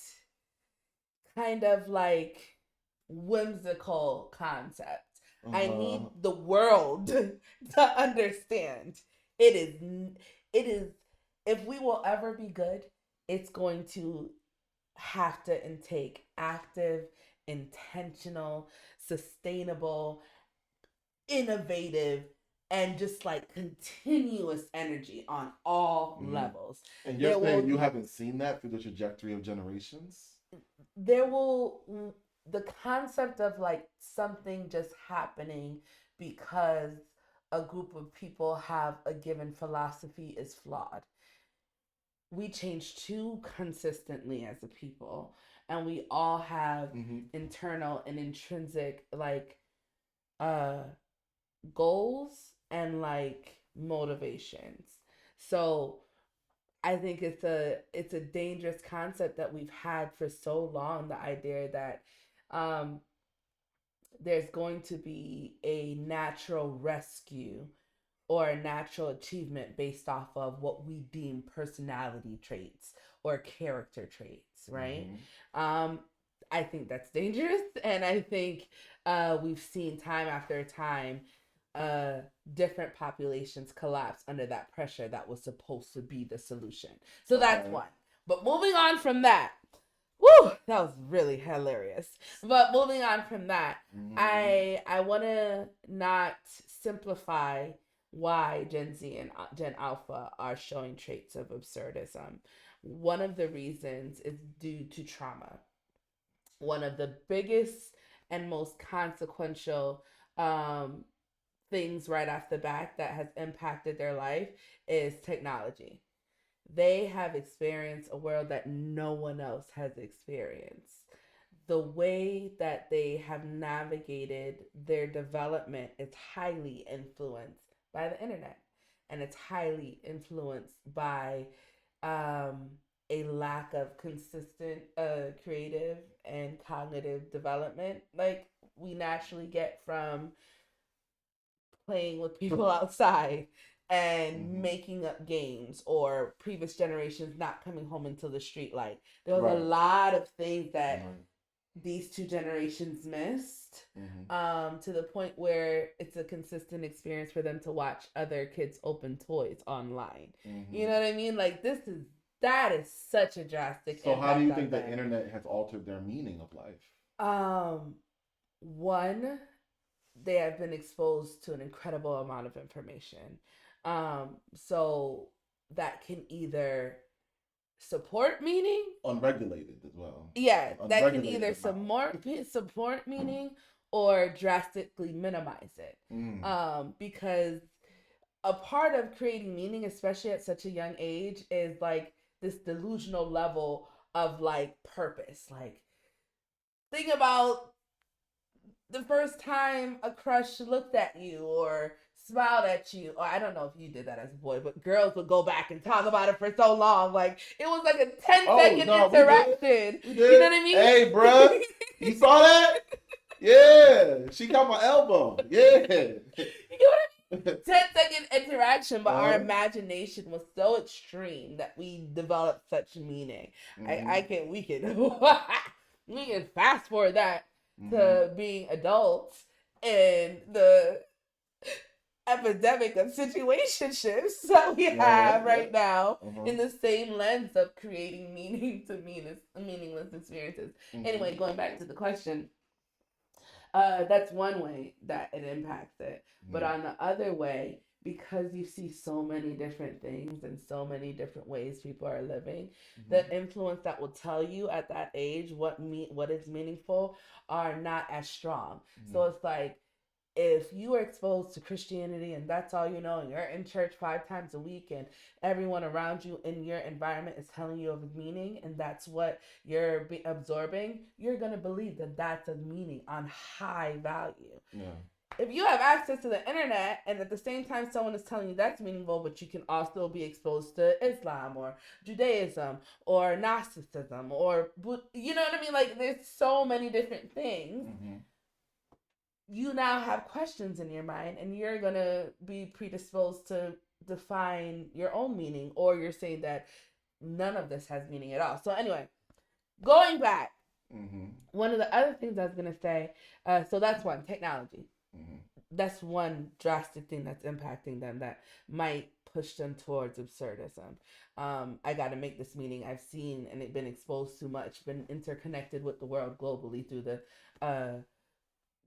kind of like whimsical concept. I need the world to understand. It is if we will ever be good, it's going to have to intake active, intentional, sustainable, innovative, and just like continuous energy on all levels. And you're saying you haven't seen that through the trajectory of generations? The concept of like something just happening because a group of people have a given philosophy is flawed. We change too consistently as a people, and we all have internal and intrinsic like goals and like motivations. So I think it's a dangerous concept that we've had for so long, the idea that there's going to be a natural rescue or a natural achievement based off of what we deem personality traits or character traits, right? I think that's dangerous, and I think we've seen time after time different populations collapse under that pressure that was supposed to be the solution. So that's one. But moving on from that, that was really hilarious. But moving on from that, I want to not simplify why Gen Z and Gen Alpha are showing traits of absurdism. One of the reasons is due to trauma. One of the biggest and most consequential things right off the bat that has impacted their life is technology. They have experienced a world that no one else has experienced. The way that they have navigated their development is highly influenced by the internet, and it's highly influenced by a lack of consistent creative and cognitive development like we naturally get from playing with people outside and making up games, or previous generations not coming home until the street light. There was a lot of things that these two generations missed, to the point where it's a consistent experience for them to watch other kids open toys online. You know what I mean? Like that is such a drastic So impact. how do you think the internet has altered their meaning of life? One, they have been exposed to an incredible amount of information. So that can either support meaning, unregulated as well. Yeah, that can either support meaning or drastically minimize it. Because a part of creating meaning, especially at such a young age, is like this delusional level of like purpose. Like, think about the first time a crush looked at you or smiled at you. Or I don't know if you did that as a boy, but girls would go back and talk about it for so long. Like, it was like a 10-second interaction. We did. You know what I mean? Hey, bruh, you saw that? Yeah, she got my elbow. Yeah. You get what I mean? 10-second interaction, but our imagination was so extreme that we developed such meaning. We can fast forward that to being adults and the epidemic of situationships that we have right now in the same lens of creating meaning to meaningless experiences. Anyway, going back to the question, that's one way that it impacts it. But on the other way, because you see so many different things and so many different ways people are living, the influence that will tell you at that age what is meaningful are not as strong. So it's like, if you are exposed to Christianity and that's all you know, and you're in church 5 times a week and everyone around you in your environment is telling you of meaning and that's what you're absorbing, you're going to believe that that's a meaning on high value. Yeah. If you have access to the internet and at the same time someone is telling you that's meaningful, but you can also be exposed to Islam or Judaism or Gnosticism or, you know what I mean? Like, there's so many different things. You now have questions in your mind and you're going to be predisposed to define your own meaning, or you're saying that none of this has meaning at all. So anyway, going back, one of the other things I was going to say, so that's one, technology. That's one drastic thing that's impacting them that might push them towards absurdism. I got to make this meaning. I've seen and it been exposed too much, been interconnected with the world globally through the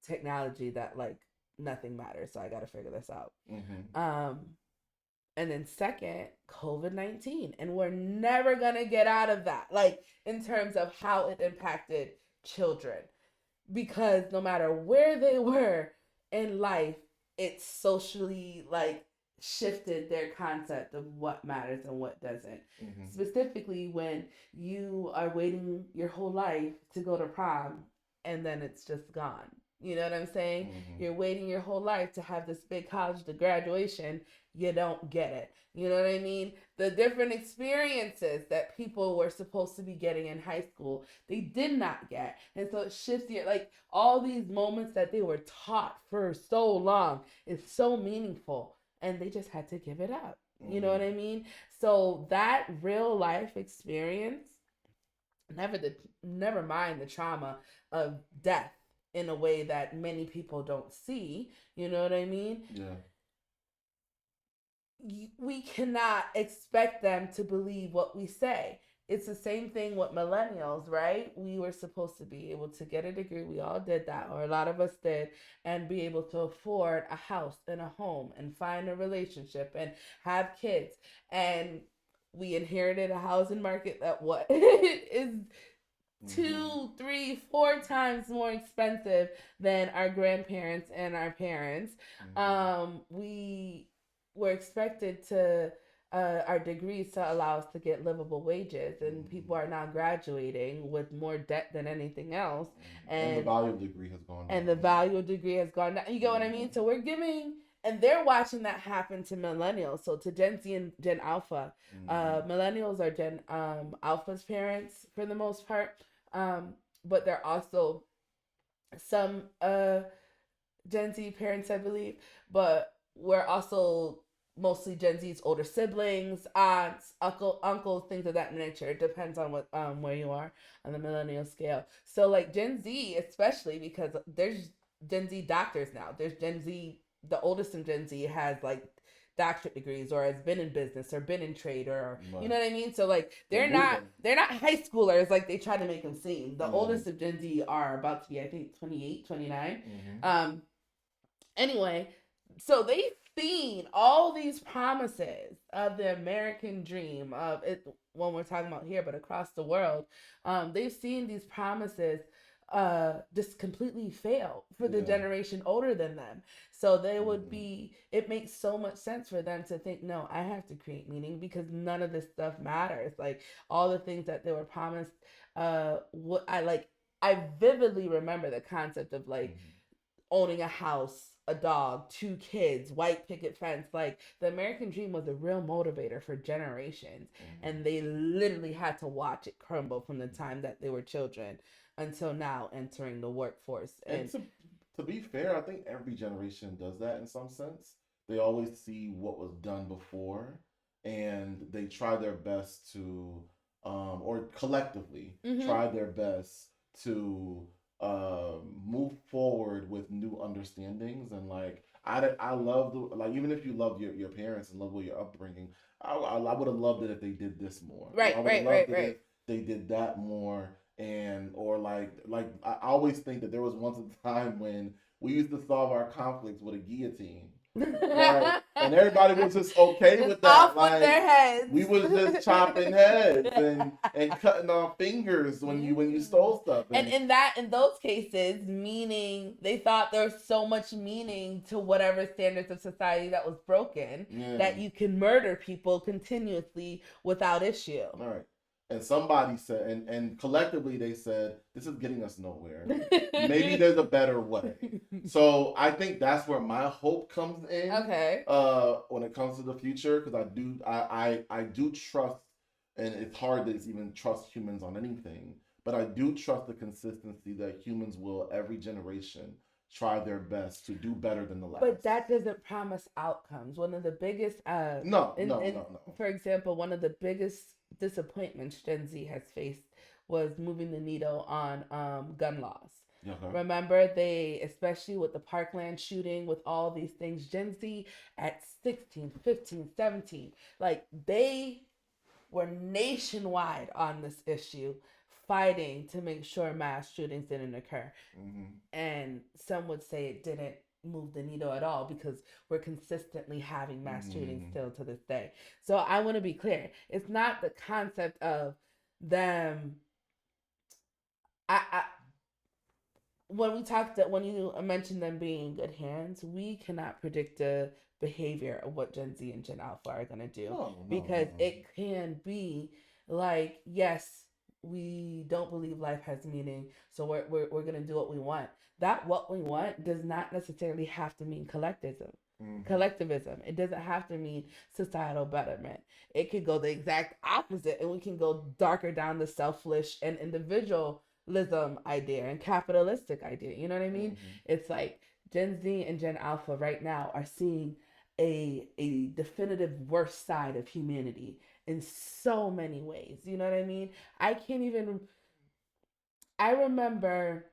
technology that like nothing matters, so I gotta figure this out. And then second, COVID-19, and we're never gonna get out of that, like in terms of how it impacted children, because no matter where they were in life, it socially like shifted their concept of what matters and what doesn't. Specifically when you are waiting your whole life to go to prom and then it's just gone. You know what I'm saying? You're waiting your whole life to have this big college graduation. You don't get it. You know what I mean? The different experiences that people were supposed to be getting in high school, they did not get. And so it shifts your, like, all these moments that they were taught for so long is so meaningful. And they just had to give it up. You know what I mean? So that real life experience, never mind the trauma of death, in a way that many people don't see, you know what I mean? Yeah. We cannot expect them to believe what we say. It's the same thing with millennials, right? We were supposed to be able to get a degree. We all did that, or a lot of us did, and be able to afford a house and a home and find a relationship and have kids. And we inherited a housing market that is 2, 3, 4 times more expensive than our grandparents and our parents. We were expected to our degrees to allow us to get livable wages, and people are now graduating with more debt than anything else. And the value of degree has gone down. You get what I mean? So we're giving, and they're watching that happen to millennials. So to Gen Z and Gen Alpha, millennials are Gen Alpha's parents for the most part. But there are also some Gen Z parents, I believe, but we're also mostly Gen Z's older siblings, aunts, uncles, things of that nature. It depends on what where you are on the millennial scale. So like Gen Z, especially because there's Gen Z doctors now. There's Gen Z. The oldest in Gen Z has like doctorate degrees or has been in business or been in trade or you know what I mean. So like they're not high schoolers like they try to make them seem. The oldest of Gen Z are about to be I think 28, 29. Anyway, so they've seen all these promises of the American dream of it when we're talking about here, but across the world, they've seen these promises just completely fail for the generation older than them. So they would be, it makes so much sense for them to think, no, I have to create meaning because none of this stuff matters. Like all the things that they were promised, what I vividly remember the concept of like owning a house, a dog, 2 kids, white picket fence. Like the American dream was a real motivator for generations. And they literally had to watch it crumble from the time that they were children until now entering the workforce. And to be fair, I think every generation does that in some sense. They always see what was done before and they try their best to, or collectively try their best to move forward with new understandings. And like I love like even if you love your parents and love your upbringing, I would have loved it if they did this more. Right. If they did that more. And or like I always think that there was once a time when we used to solve our conflicts with a guillotine. Right? And everybody was just okay with that. Off with their heads. We was just chopping heads and cutting off fingers when you stole stuff. And in those cases, meaning they thought there was so much meaning to whatever standards of society that was broken that you can murder people continuously without issue. All right. And somebody said, and collectively they said, this is getting us nowhere. Maybe there's a better way. So I think that's where my hope comes in. Okay. When it comes to the future, because I do trust, and it's hard to even trust humans on anything, but I do trust the consistency that humans will every generation try their best to do better than the last. But that doesn't promise outcomes. One of the biggest No. For example, one of the biggest disappointments Gen Z has faced was moving the needle on gun laws. Okay. Remember, they, especially with the Parkland shooting, with all these things, Gen Z at 16, 15, 17, like they were nationwide on this issue, fighting to make sure mass shootings didn't occur. And some would say it didn't move the needle at all because we're consistently having mass shootings still to this day. So I want to be clear. It's not the concept of them. When you mentioned them being in good hands, we cannot predict the behavior of what Gen Z and Gen Alpha are going to do because it can be like, yes, we don't believe life has meaning, so we're going to do what we want. That what we want does not necessarily have to mean collectivism. It doesn't have to mean societal betterment. It could go the exact opposite, and we can go darker down the selfish and individualism idea and capitalistic idea. You know what I mean? It's like Gen Z and Gen Alpha right now are seeing a definitive worst side of humanity in so many ways. You know what I mean? I remember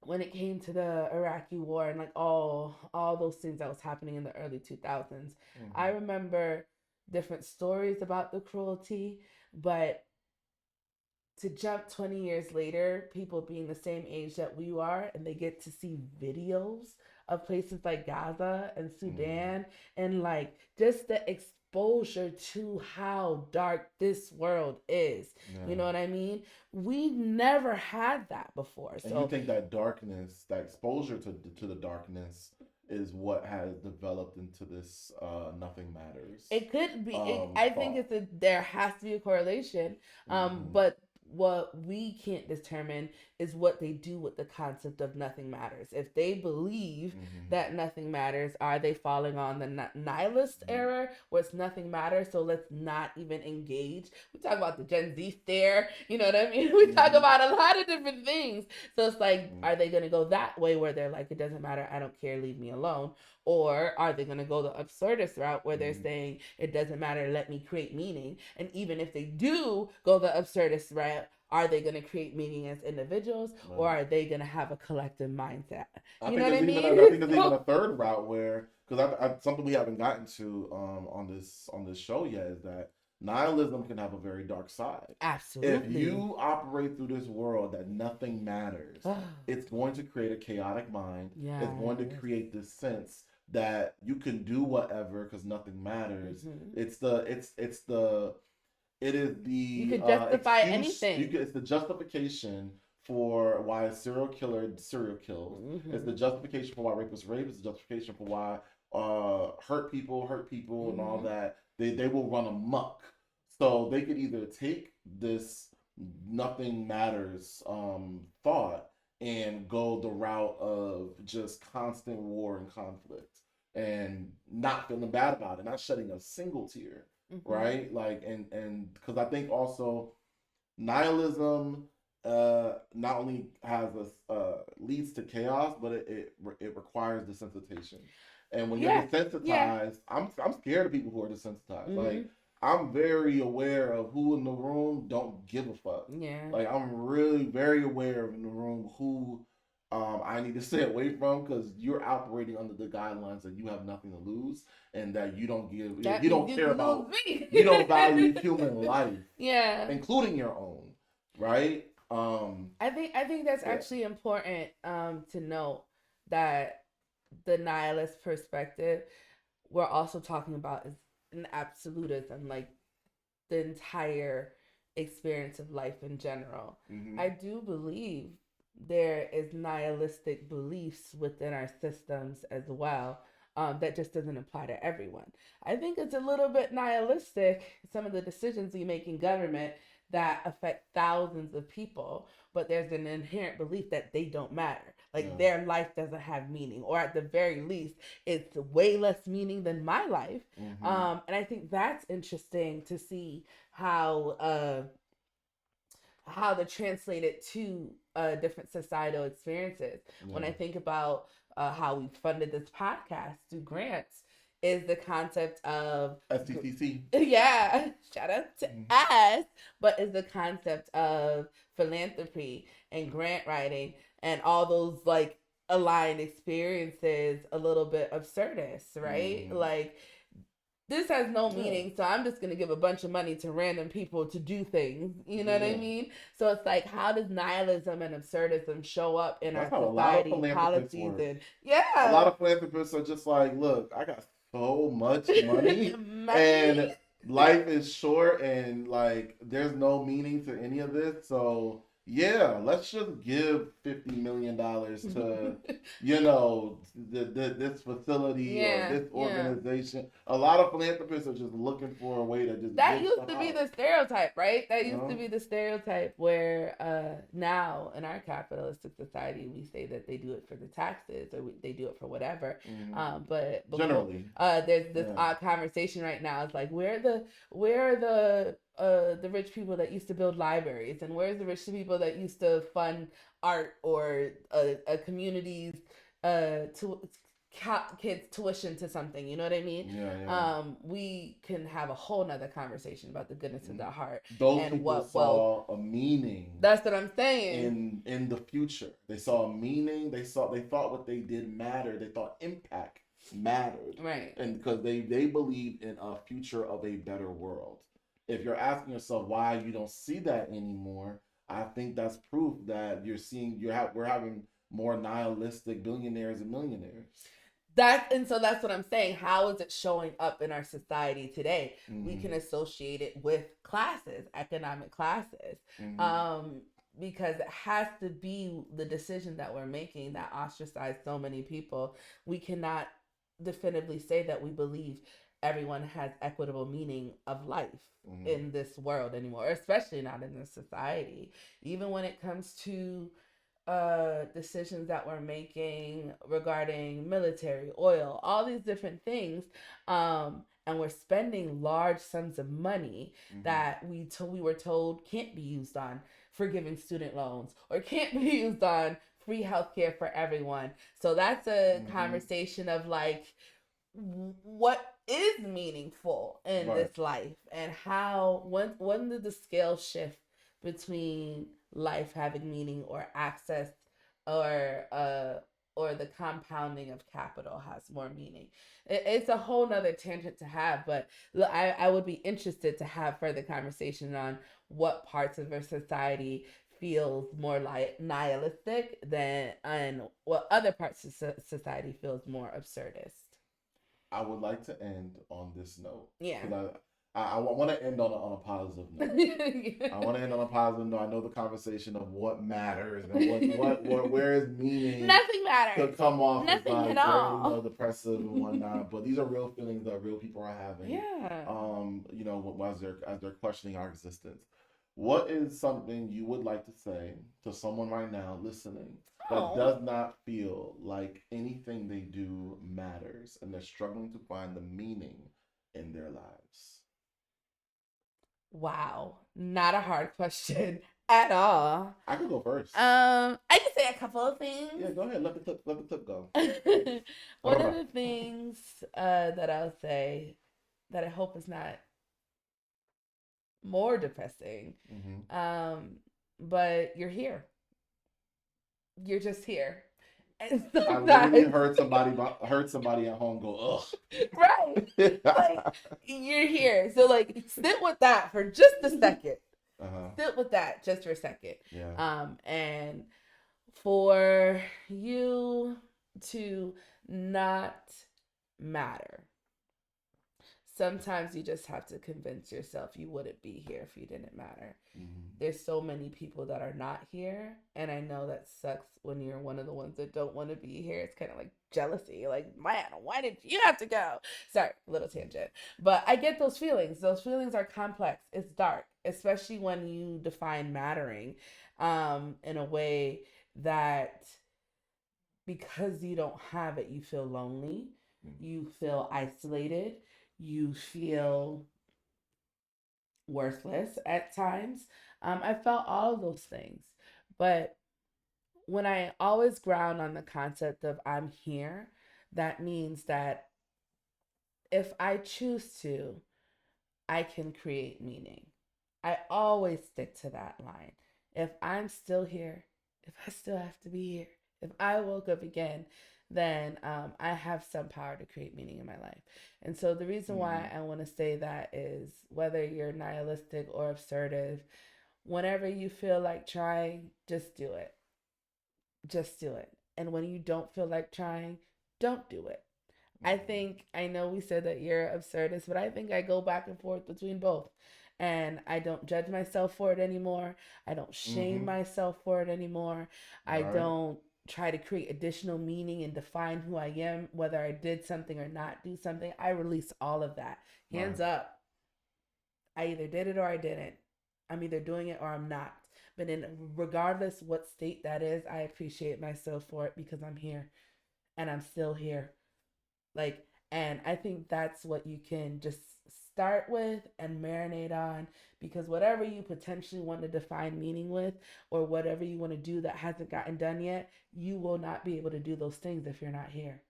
when it came to the Iraqi war and like all those things that was happening in the early 2000s, I remember different stories about the cruelty, but to jump 20 years later, people being the same age that we are, and they get to see videos of places like Gaza and Sudan and like just the exposure to how dark this world is. You know what I mean? We never had that before. And you think that darkness, that exposure to the darkness is what has developed into this nothing matters. It could be. I think there has to be a correlation. But what we can't determine is what they do with the concept of nothing matters. If they believe that nothing matters, are they falling on the nihilist era where it's nothing matters, so let's not even engage? We talk about the Gen Z stare, you know what I mean? We talk about a lot of different things. So it's like, are they going to go that way where they're like, it doesn't matter, I don't care, leave me alone? Or are they going to go the absurdist route where they're saying it doesn't matter, let me create meaning? And even if they do go the absurdist route, are they going to create meaning as individuals, or are they going to have a collective mindset? You know what I mean? I think there's even a third route where, because something we haven't gotten to on this show yet is that nihilism can have a very dark side. Absolutely. If you operate through this world that nothing matters, it's going to create a chaotic mind. Yeah, it's going to create this sense that you can do whatever because nothing matters. It is the you could justify excuse, anything. It's the justification for why a serial killer serial kills. It's the justification for why rapists rape. It's the justification for why hurt people and all that. They will run amok. So they could either take this nothing matters thought and go the route of just constant war and conflict and not feeling bad about it, not shedding a single tear, right? Like, and because I think also nihilism not only has leads to chaos, but it requires desensitization. And when you're desensitized, I'm scared of people who are desensitized. Like, I'm very aware of who in the room don't give a fuck. Yeah. Like, I'm really very aware of in the room who I need to stay away from, because you're operating under the guidelines that you have nothing to lose and that you don't give, you don't care about, you don't value human life, including your own, right? I think that's actually important to note that the nihilist perspective we're also talking about is an absolutism, like the entire experience of life in general. I do believe there is nihilistic beliefs within our systems as well. That just doesn't apply to everyone. I think it's a little bit nihilistic, some of the decisions we make in government that affect thousands of people, but there's an inherent belief that they don't matter. Like their life doesn't have meaning, or at the very least, it's way less meaning than my life. And I think that's interesting to see how they translate it to different societal experiences. When I think about how we funded this podcast through grants, is the concept of STCC. Yeah, shout out to us. But is the concept of philanthropy and grant writing and all those like aligned experiences a little bit absurdist, right? Like, this has no meaning, so I'm just going to give a bunch of money to random people to do things. You know what I mean? So it's like, how does nihilism and absurdism show up in our society policies? And a lot of philanthropists are just like, look, I got so much money and life is short and like there's no meaning to any of this. So yeah, let's just give $50 million to, you know, this facility or this organization. A lot of philanthropists are just looking for a way to just. That used to be the stereotype, right? That used to be the stereotype where now in our capitalistic society we say that they do it for the taxes or they do it for whatever. But before, generally, there's this odd conversation right now. It's like, where are the rich people that used to build libraries, and where's the rich people that used to fund art or a community's kids tuition to something, you know what I mean? We can have a whole nother conversation about the goodness of the heart. Those and people saw a meaning. That's what I'm saying. In the future, they saw a meaning. They thought what they did mattered. They thought impact mattered, right? And because they believed in a future of a better world. If you're asking yourself why you don't see that anymore, I think that's proof that we're having more nihilistic billionaires and millionaires. So that's what I'm saying. How is it showing up in our society today? We can associate it with classes, economic classes, because it has to be the decision that we're making that ostracize so many people. We cannot definitively say that we believe everyone has equitable meaning of life in this world anymore, especially not in this society. Even when it comes to decisions that we're making regarding military, oil, all these different things, and we're spending large sums of money that we were told can't be used on forgiving student loans or can't be used on free healthcare for everyone. So that's a Mm-hmm. conversation of like, what is meaningful in Right. this life, and how when did the scale shift between life having meaning, or access, or or the compounding of capital has more meaning. It's a whole nother tangent to have, but I would be interested to have further conversation on what parts of our society feels more like nihilistic than, and what other parts of society feels more absurdist. I would like to end on this note. Yeah. Because I want to end on a positive note. I want to end on a positive note. I know the conversation of what matters and what where is meaning. Nothing matters. Could come off Nothing as like at very, all. depressive and whatnot. But these are real feelings that real people are having. Yeah. As they're questioning our existence. What is something you would like to say to someone right now listening that does not feel like anything they do matters and they're struggling to find the meaning in their lives? Wow. Not a hard question at all. I can go first. I can say a couple of things. Yeah, go ahead. Let the clip go. One of the things that I'll say that I hope is not more depressing. But you're here. You're just here. And I literally heard somebody at home go, ugh. Right. Like, you're here. So like, sit with that for just a second. Sit with that just for a second. Yeah. And for you to not matter. Sometimes you just have to convince yourself you wouldn't be here if you didn't matter. There's so many people that are not here, and I know that sucks when you're one of the ones that don't want to be here. It's kind of like jealousy, like, man, why did you have to go? Sorry, little tangent. But I get those feelings. Those feelings are complex. It's dark, especially when you define mattering in a way that, because you don't have it, you feel lonely, you feel isolated, you feel worthless at times. I felt all of those things. But when I always ground on the concept of I'm here, that means that if I choose to, I can create meaning. I always stick to that line. If I'm still here, if I still have to be here, if I woke up again, then I have some power to create meaning in my life. And so the reason why I want to say that is, whether you're nihilistic or absurdist, whenever you feel like trying, just do it. Just do it. And when you don't feel like trying, don't do it. I know we said that you're absurdist, but I think I go back and forth between both. And I don't judge myself for it anymore. I don't shame myself for it anymore. I don't try to create additional meaning and define who I am, whether I did something or not do something. I release all of that. Hands up. I either did it or I didn't. I'm either doing it or I'm not. But regardless what state that is, I appreciate myself for it, because I'm here and I'm still here. Like, and I think that's what you can just start with and marinate on, because whatever you potentially want to define meaning with, or whatever you want to do that hasn't gotten done yet, you will not be able to do those things if you're not here.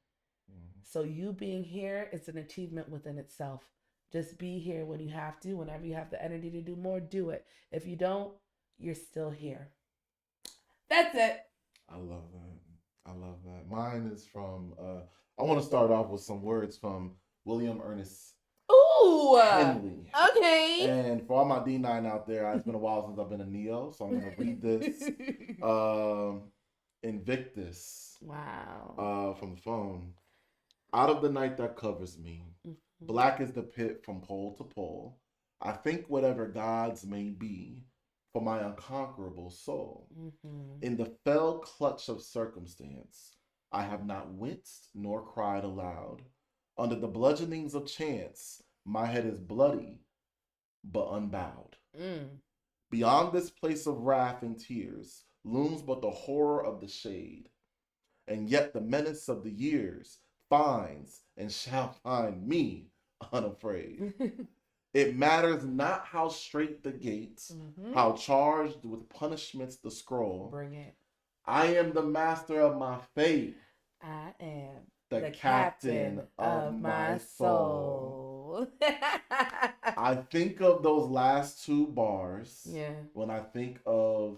So you being here is an achievement within itself. Just be here when you have to. Whenever you have the energy to do more, do it. If you don't, you're still here. That's it. I love that. Mine is from, I want to start off with some words from William Ernest Henley. Okay. And for all my D9 out there, it's been a while since I've been a Neo, so I'm going to read this. Invictus. Wow. From the phone. Out of the night that covers me, black is the pit from pole to pole. I think whatever gods may be for my unconquerable soul. In the fell clutch of circumstance, I have not winced nor cried aloud. Under the bludgeonings of chance, my head is bloody, but unbowed. Beyond this place of wrath and tears looms but the horror of the shade. And yet the menace of the years finds and shall find me unafraid. It matters not how straight the gates, how charged with punishments the scroll. Bring it. I am the master of my fate. I am The captain of my soul. I think of those last two bars when I think of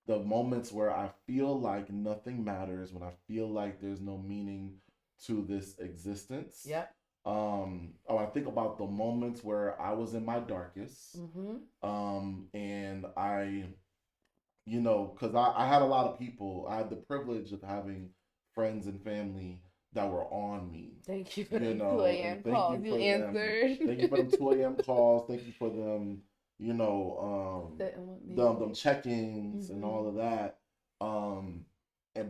the moments where I feel like nothing matters, when I feel like there's no meaning to this existence. Yep. I think about the moments where I was in my darkest. And I, because I had a lot of people. I had the privilege of having friends and family that were on me. Thank you for the 2 a.m. calls you answered. Thank you for them 2 a.m. calls. Thank you for them, them check-ins and all of that.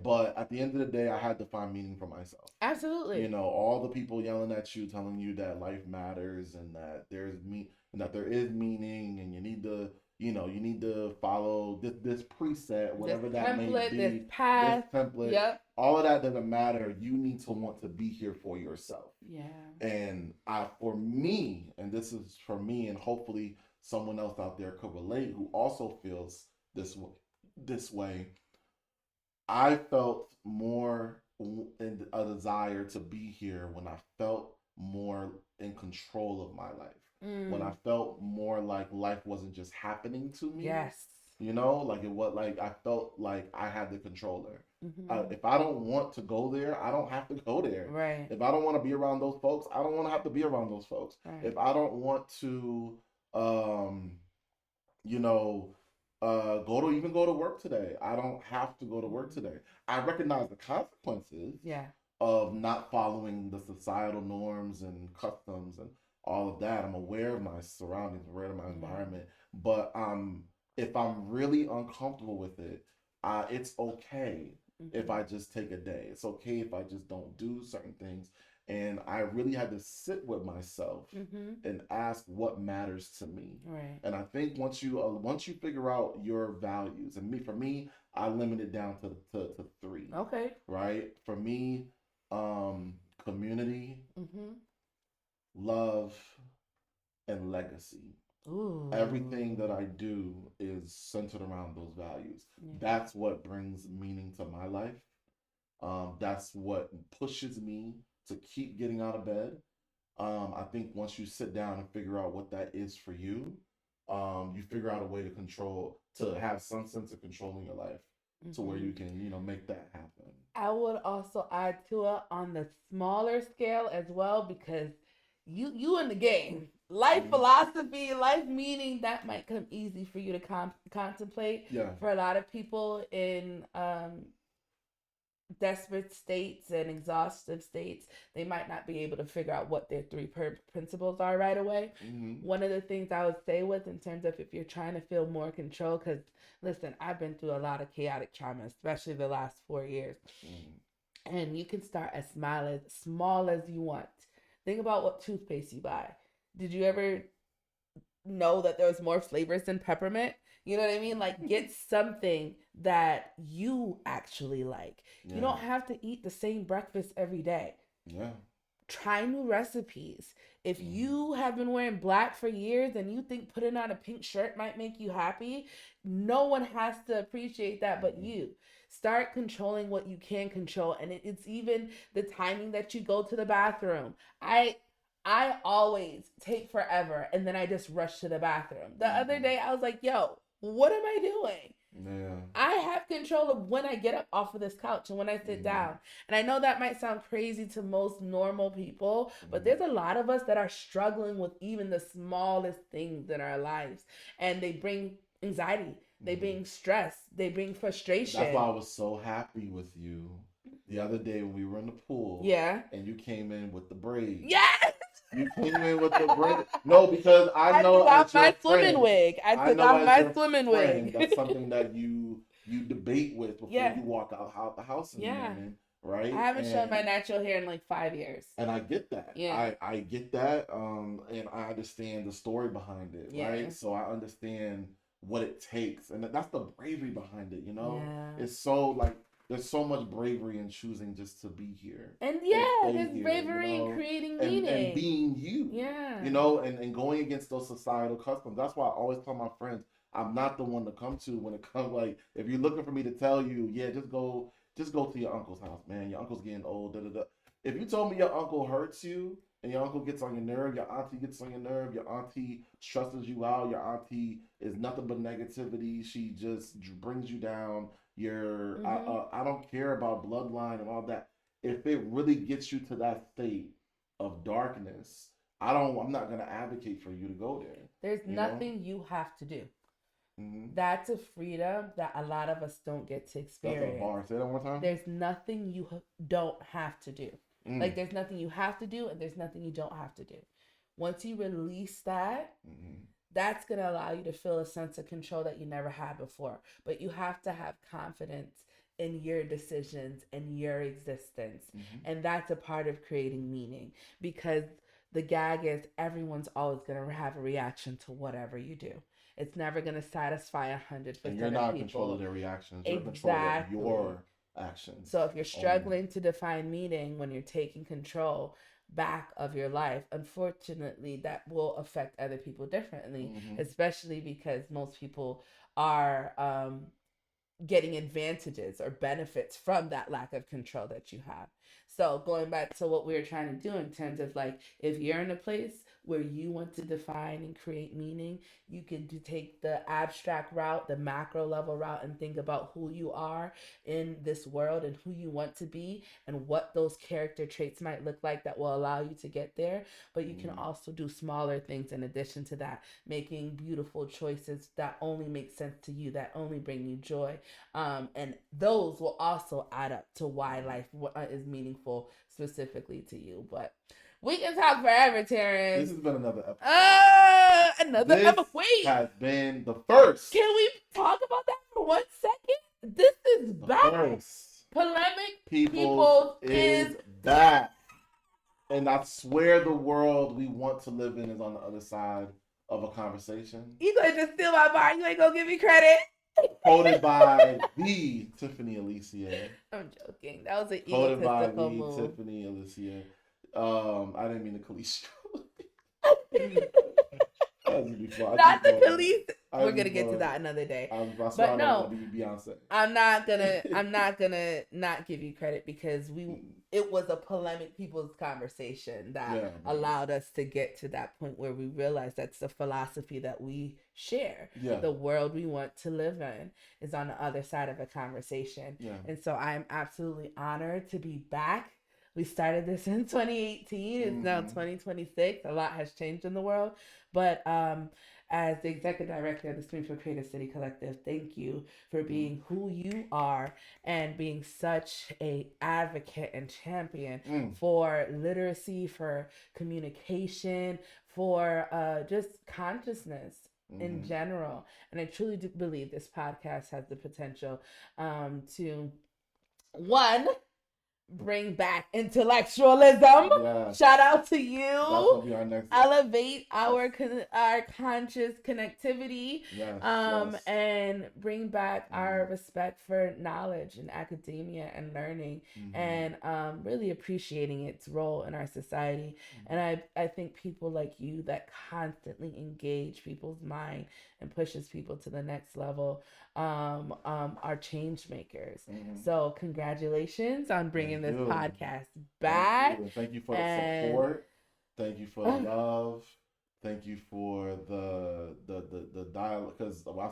But at the end of the day, I had to find meaning for myself. Absolutely. All the people yelling at you, telling you that life matters and that there is meaning, and you need to, you need to follow this preset, whatever this that template, may be, this path, this template. Yep. All of that doesn't matter. You need to want to be here for yourself. Yeah. And for me, and this is for me, and hopefully someone else out there could relate who also feels this way. I felt more in a desire to be here when I felt more in control of my life. When I felt more like life wasn't just happening to me. Yes. Like it was like I felt like I had the controller. If I don't want to go there, I don't have to go there. Right. If I don't want to be around those folks, I don't want to have to be around those folks. Right. If I don't want to, go to work today, I don't have to go to work today. I recognize the consequences. Yeah. Of not following the societal norms and customs and all of that. I'm aware of my surroundings, aware of my environment. But if I'm really uncomfortable with it, it's okay if I just take a day. It's okay if I just don't do certain things. And I really had to sit with myself and ask what matters to me. Right. And I think once you figure out your values, and for me, I limit it down to 3. Okay. Right. For me, community, love, and legacy. Ooh. Everything that I do is centered around those values. Yeah. That's what brings meaning to my life. That's what pushes me to keep getting out of bed. I think once you sit down and figure out what that is for you, you figure out a way to have some sense of controlling your life to where you can, make that happen. I would also add to it on the smaller scale as well, because you in the game. Life philosophy, life meaning, that might come easy for you to contemplate. Yeah. For a lot of people in desperate states and exhaustive states, they might not be able to figure out what their 3 principles are right away. One of the things I would say with, in terms of if you're trying to feel more control, because listen, I've been through a lot of chaotic trauma, especially the last 4 years. And you can start as small as you want. Think about what toothpaste you buy. Did you ever know that there was more flavors than peppermint? You know what I mean? Like, get something that you actually like. Yeah. You don't have to eat the same breakfast every day. Yeah. Try new recipes. If you have been wearing black for years and you think putting on a pink shirt might make you happy, no one has to appreciate that but you. Start controlling what you can control. And it's even the timing that you go to the bathroom. I always take forever and then I just rush to the bathroom. The other day I was like, yo, what am I doing? Yeah. I have control of when I get up off of this couch and when I sit down. And I know that might sound crazy to most normal people, but there's a lot of us that are struggling with even the smallest things in our lives. And they bring anxiety. They bring stress. They bring frustration. That's why I was so happy with you the other day when we were in the pool. Yeah. And you came in with the braids. Yes! You came in with the braids. No, because I know took off my swimming wig. I took off my swimming wig. That's something that you debate with before you walk out the house in the morning, right? I haven't shown my natural hair in like 5 years. And I get that. Yeah. I get that. And I understand the story behind it, right? So I understand what it takes. And that's the bravery behind it, Yeah. It's so like, there's so much bravery in choosing just to be here. And there's bravery in creating meaning. And being you. Yeah. And going against those societal customs. That's why I always tell my friends, I'm not the one to come to when it comes. Like, if you're looking for me to tell you, yeah, just go to your uncle's house, man. Your uncle's getting old. Da, da, da. If you told me your uncle hurts you and your uncle gets on your nerve, your auntie gets on your nerve, your auntie stresses you out, your auntie is nothing but negativity. She just brings you down. I don't care about bloodline and all that. If it really gets you to that state of darkness, I'm not gonna advocate for you to go there. There's nothing you have to do. That's a freedom that a lot of us don't get to experience. That's a bar. Say that one more time. There's nothing you don't have to do. Like, there's nothing you have to do, and there's nothing you don't have to do. Once you release that, that's going to allow you to feel a sense of control that you never had before. But you have to have confidence in your decisions and your existence. And that's a part of creating meaning, because the gag is everyone's always going to have a reaction to whatever you do. It's never going to satisfy 100% and you're not of in control of their reactions. You're exactly. in control of your actions. So if you're struggling to define meaning when you're taking control back of your life, unfortunately, that will affect other people differently, especially because most people are getting advantages or benefits from that lack of control that you have. So going back to what we were trying to do in terms of, like, if you're in a place where you want to define and create meaning, you can take the abstract route, the macro level route, and think about who you are in this world and who you want to be and what those character traits might look like that will allow you to get there. But you can also do smaller things in addition to that, making beautiful choices that only make sense to you, that only bring you joy. And those will also add up to why life is meaningful specifically to you. But we can talk forever, Terrence. This has been another episode. Wait. Has been the first. Can we talk about that for 1 second? This is back. Polemic Peoples is back. And I swear the world we want to live in is on the other side of a conversation. You gonna just steal my bar? You ain't gonna give me credit? Quoted by the Tiffany Allecia. I'm joking. That was an quoted by the move. Tiffany Allecia. I didn't mean to Khaleesi. Not the Khaleesi. We're gonna get to that another day. But no, Beyonce. I'm not gonna not give you credit, because it was a polemic people's conversation that allowed us to get to that point where we realized that's the philosophy that we share. The world we want to live in is on the other side of a conversation. And so I'm absolutely honored to be back. We started this in 2018. It's now 2026. A lot has changed in the world. But as the executive director of the Springfield Creative City Collective, thank you for being who you are and being such a advocate and champion for literacy, for communication, for just consciousness in general. And I truly do believe this podcast has the potential to, one, bring back intellectualism. Shout out to you. Elevate our conscious connectivity. And bring back our respect for knowledge and academia and learning, and really appreciating its role in our society. And I think people like you that constantly engage people's mind and pushes people to the next level are change makers. So congratulations on bringing this podcast back. Thank you for the support. Thank you for the love. Thank you for the dialogue, because I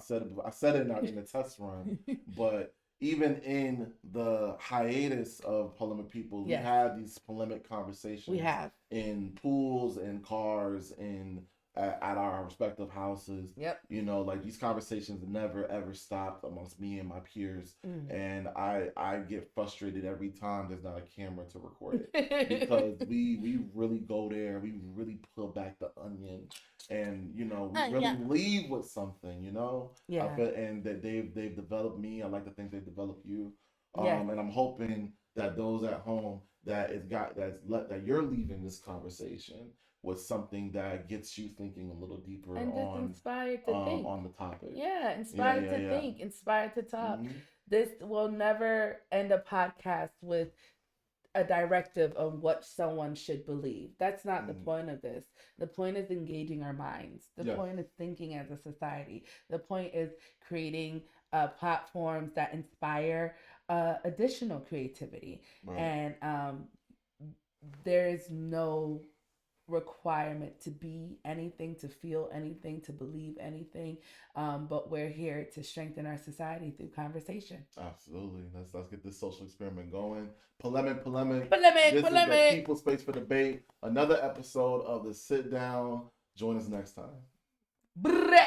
said it in the test run, but even in the hiatus of Polemic People, we had these polemic conversations. We have in pools, in cars, in at our respective houses. You know, like, these conversations never ever stopped amongst me and my peers. And I get frustrated every time there's not a camera to record it, because we really go there, we really peel back the onion, and we really leave with something, and that they've developed me. I like to think they've developed you. And I'm hoping that those at home that you're leaving this conversation with something that gets you thinking a little deeper and just inspired to think on the topic. Inspired to think, inspired to talk. This will never end a podcast with a directive of what someone should believe. That's not the Mm. point of this. The point is engaging our minds. The Yes. point is thinking as a society. The point is creating platforms that inspire additional creativity. Right. And there is no requirement to be anything, to feel anything, to believe anything, but we're here to strengthen our society through conversation. Absolutely. Let's get this social experiment going. Polemic. Polemic, This is the polemic. People's Space for Debate. Another episode of the Sit Down. Join us next time. Brrrr.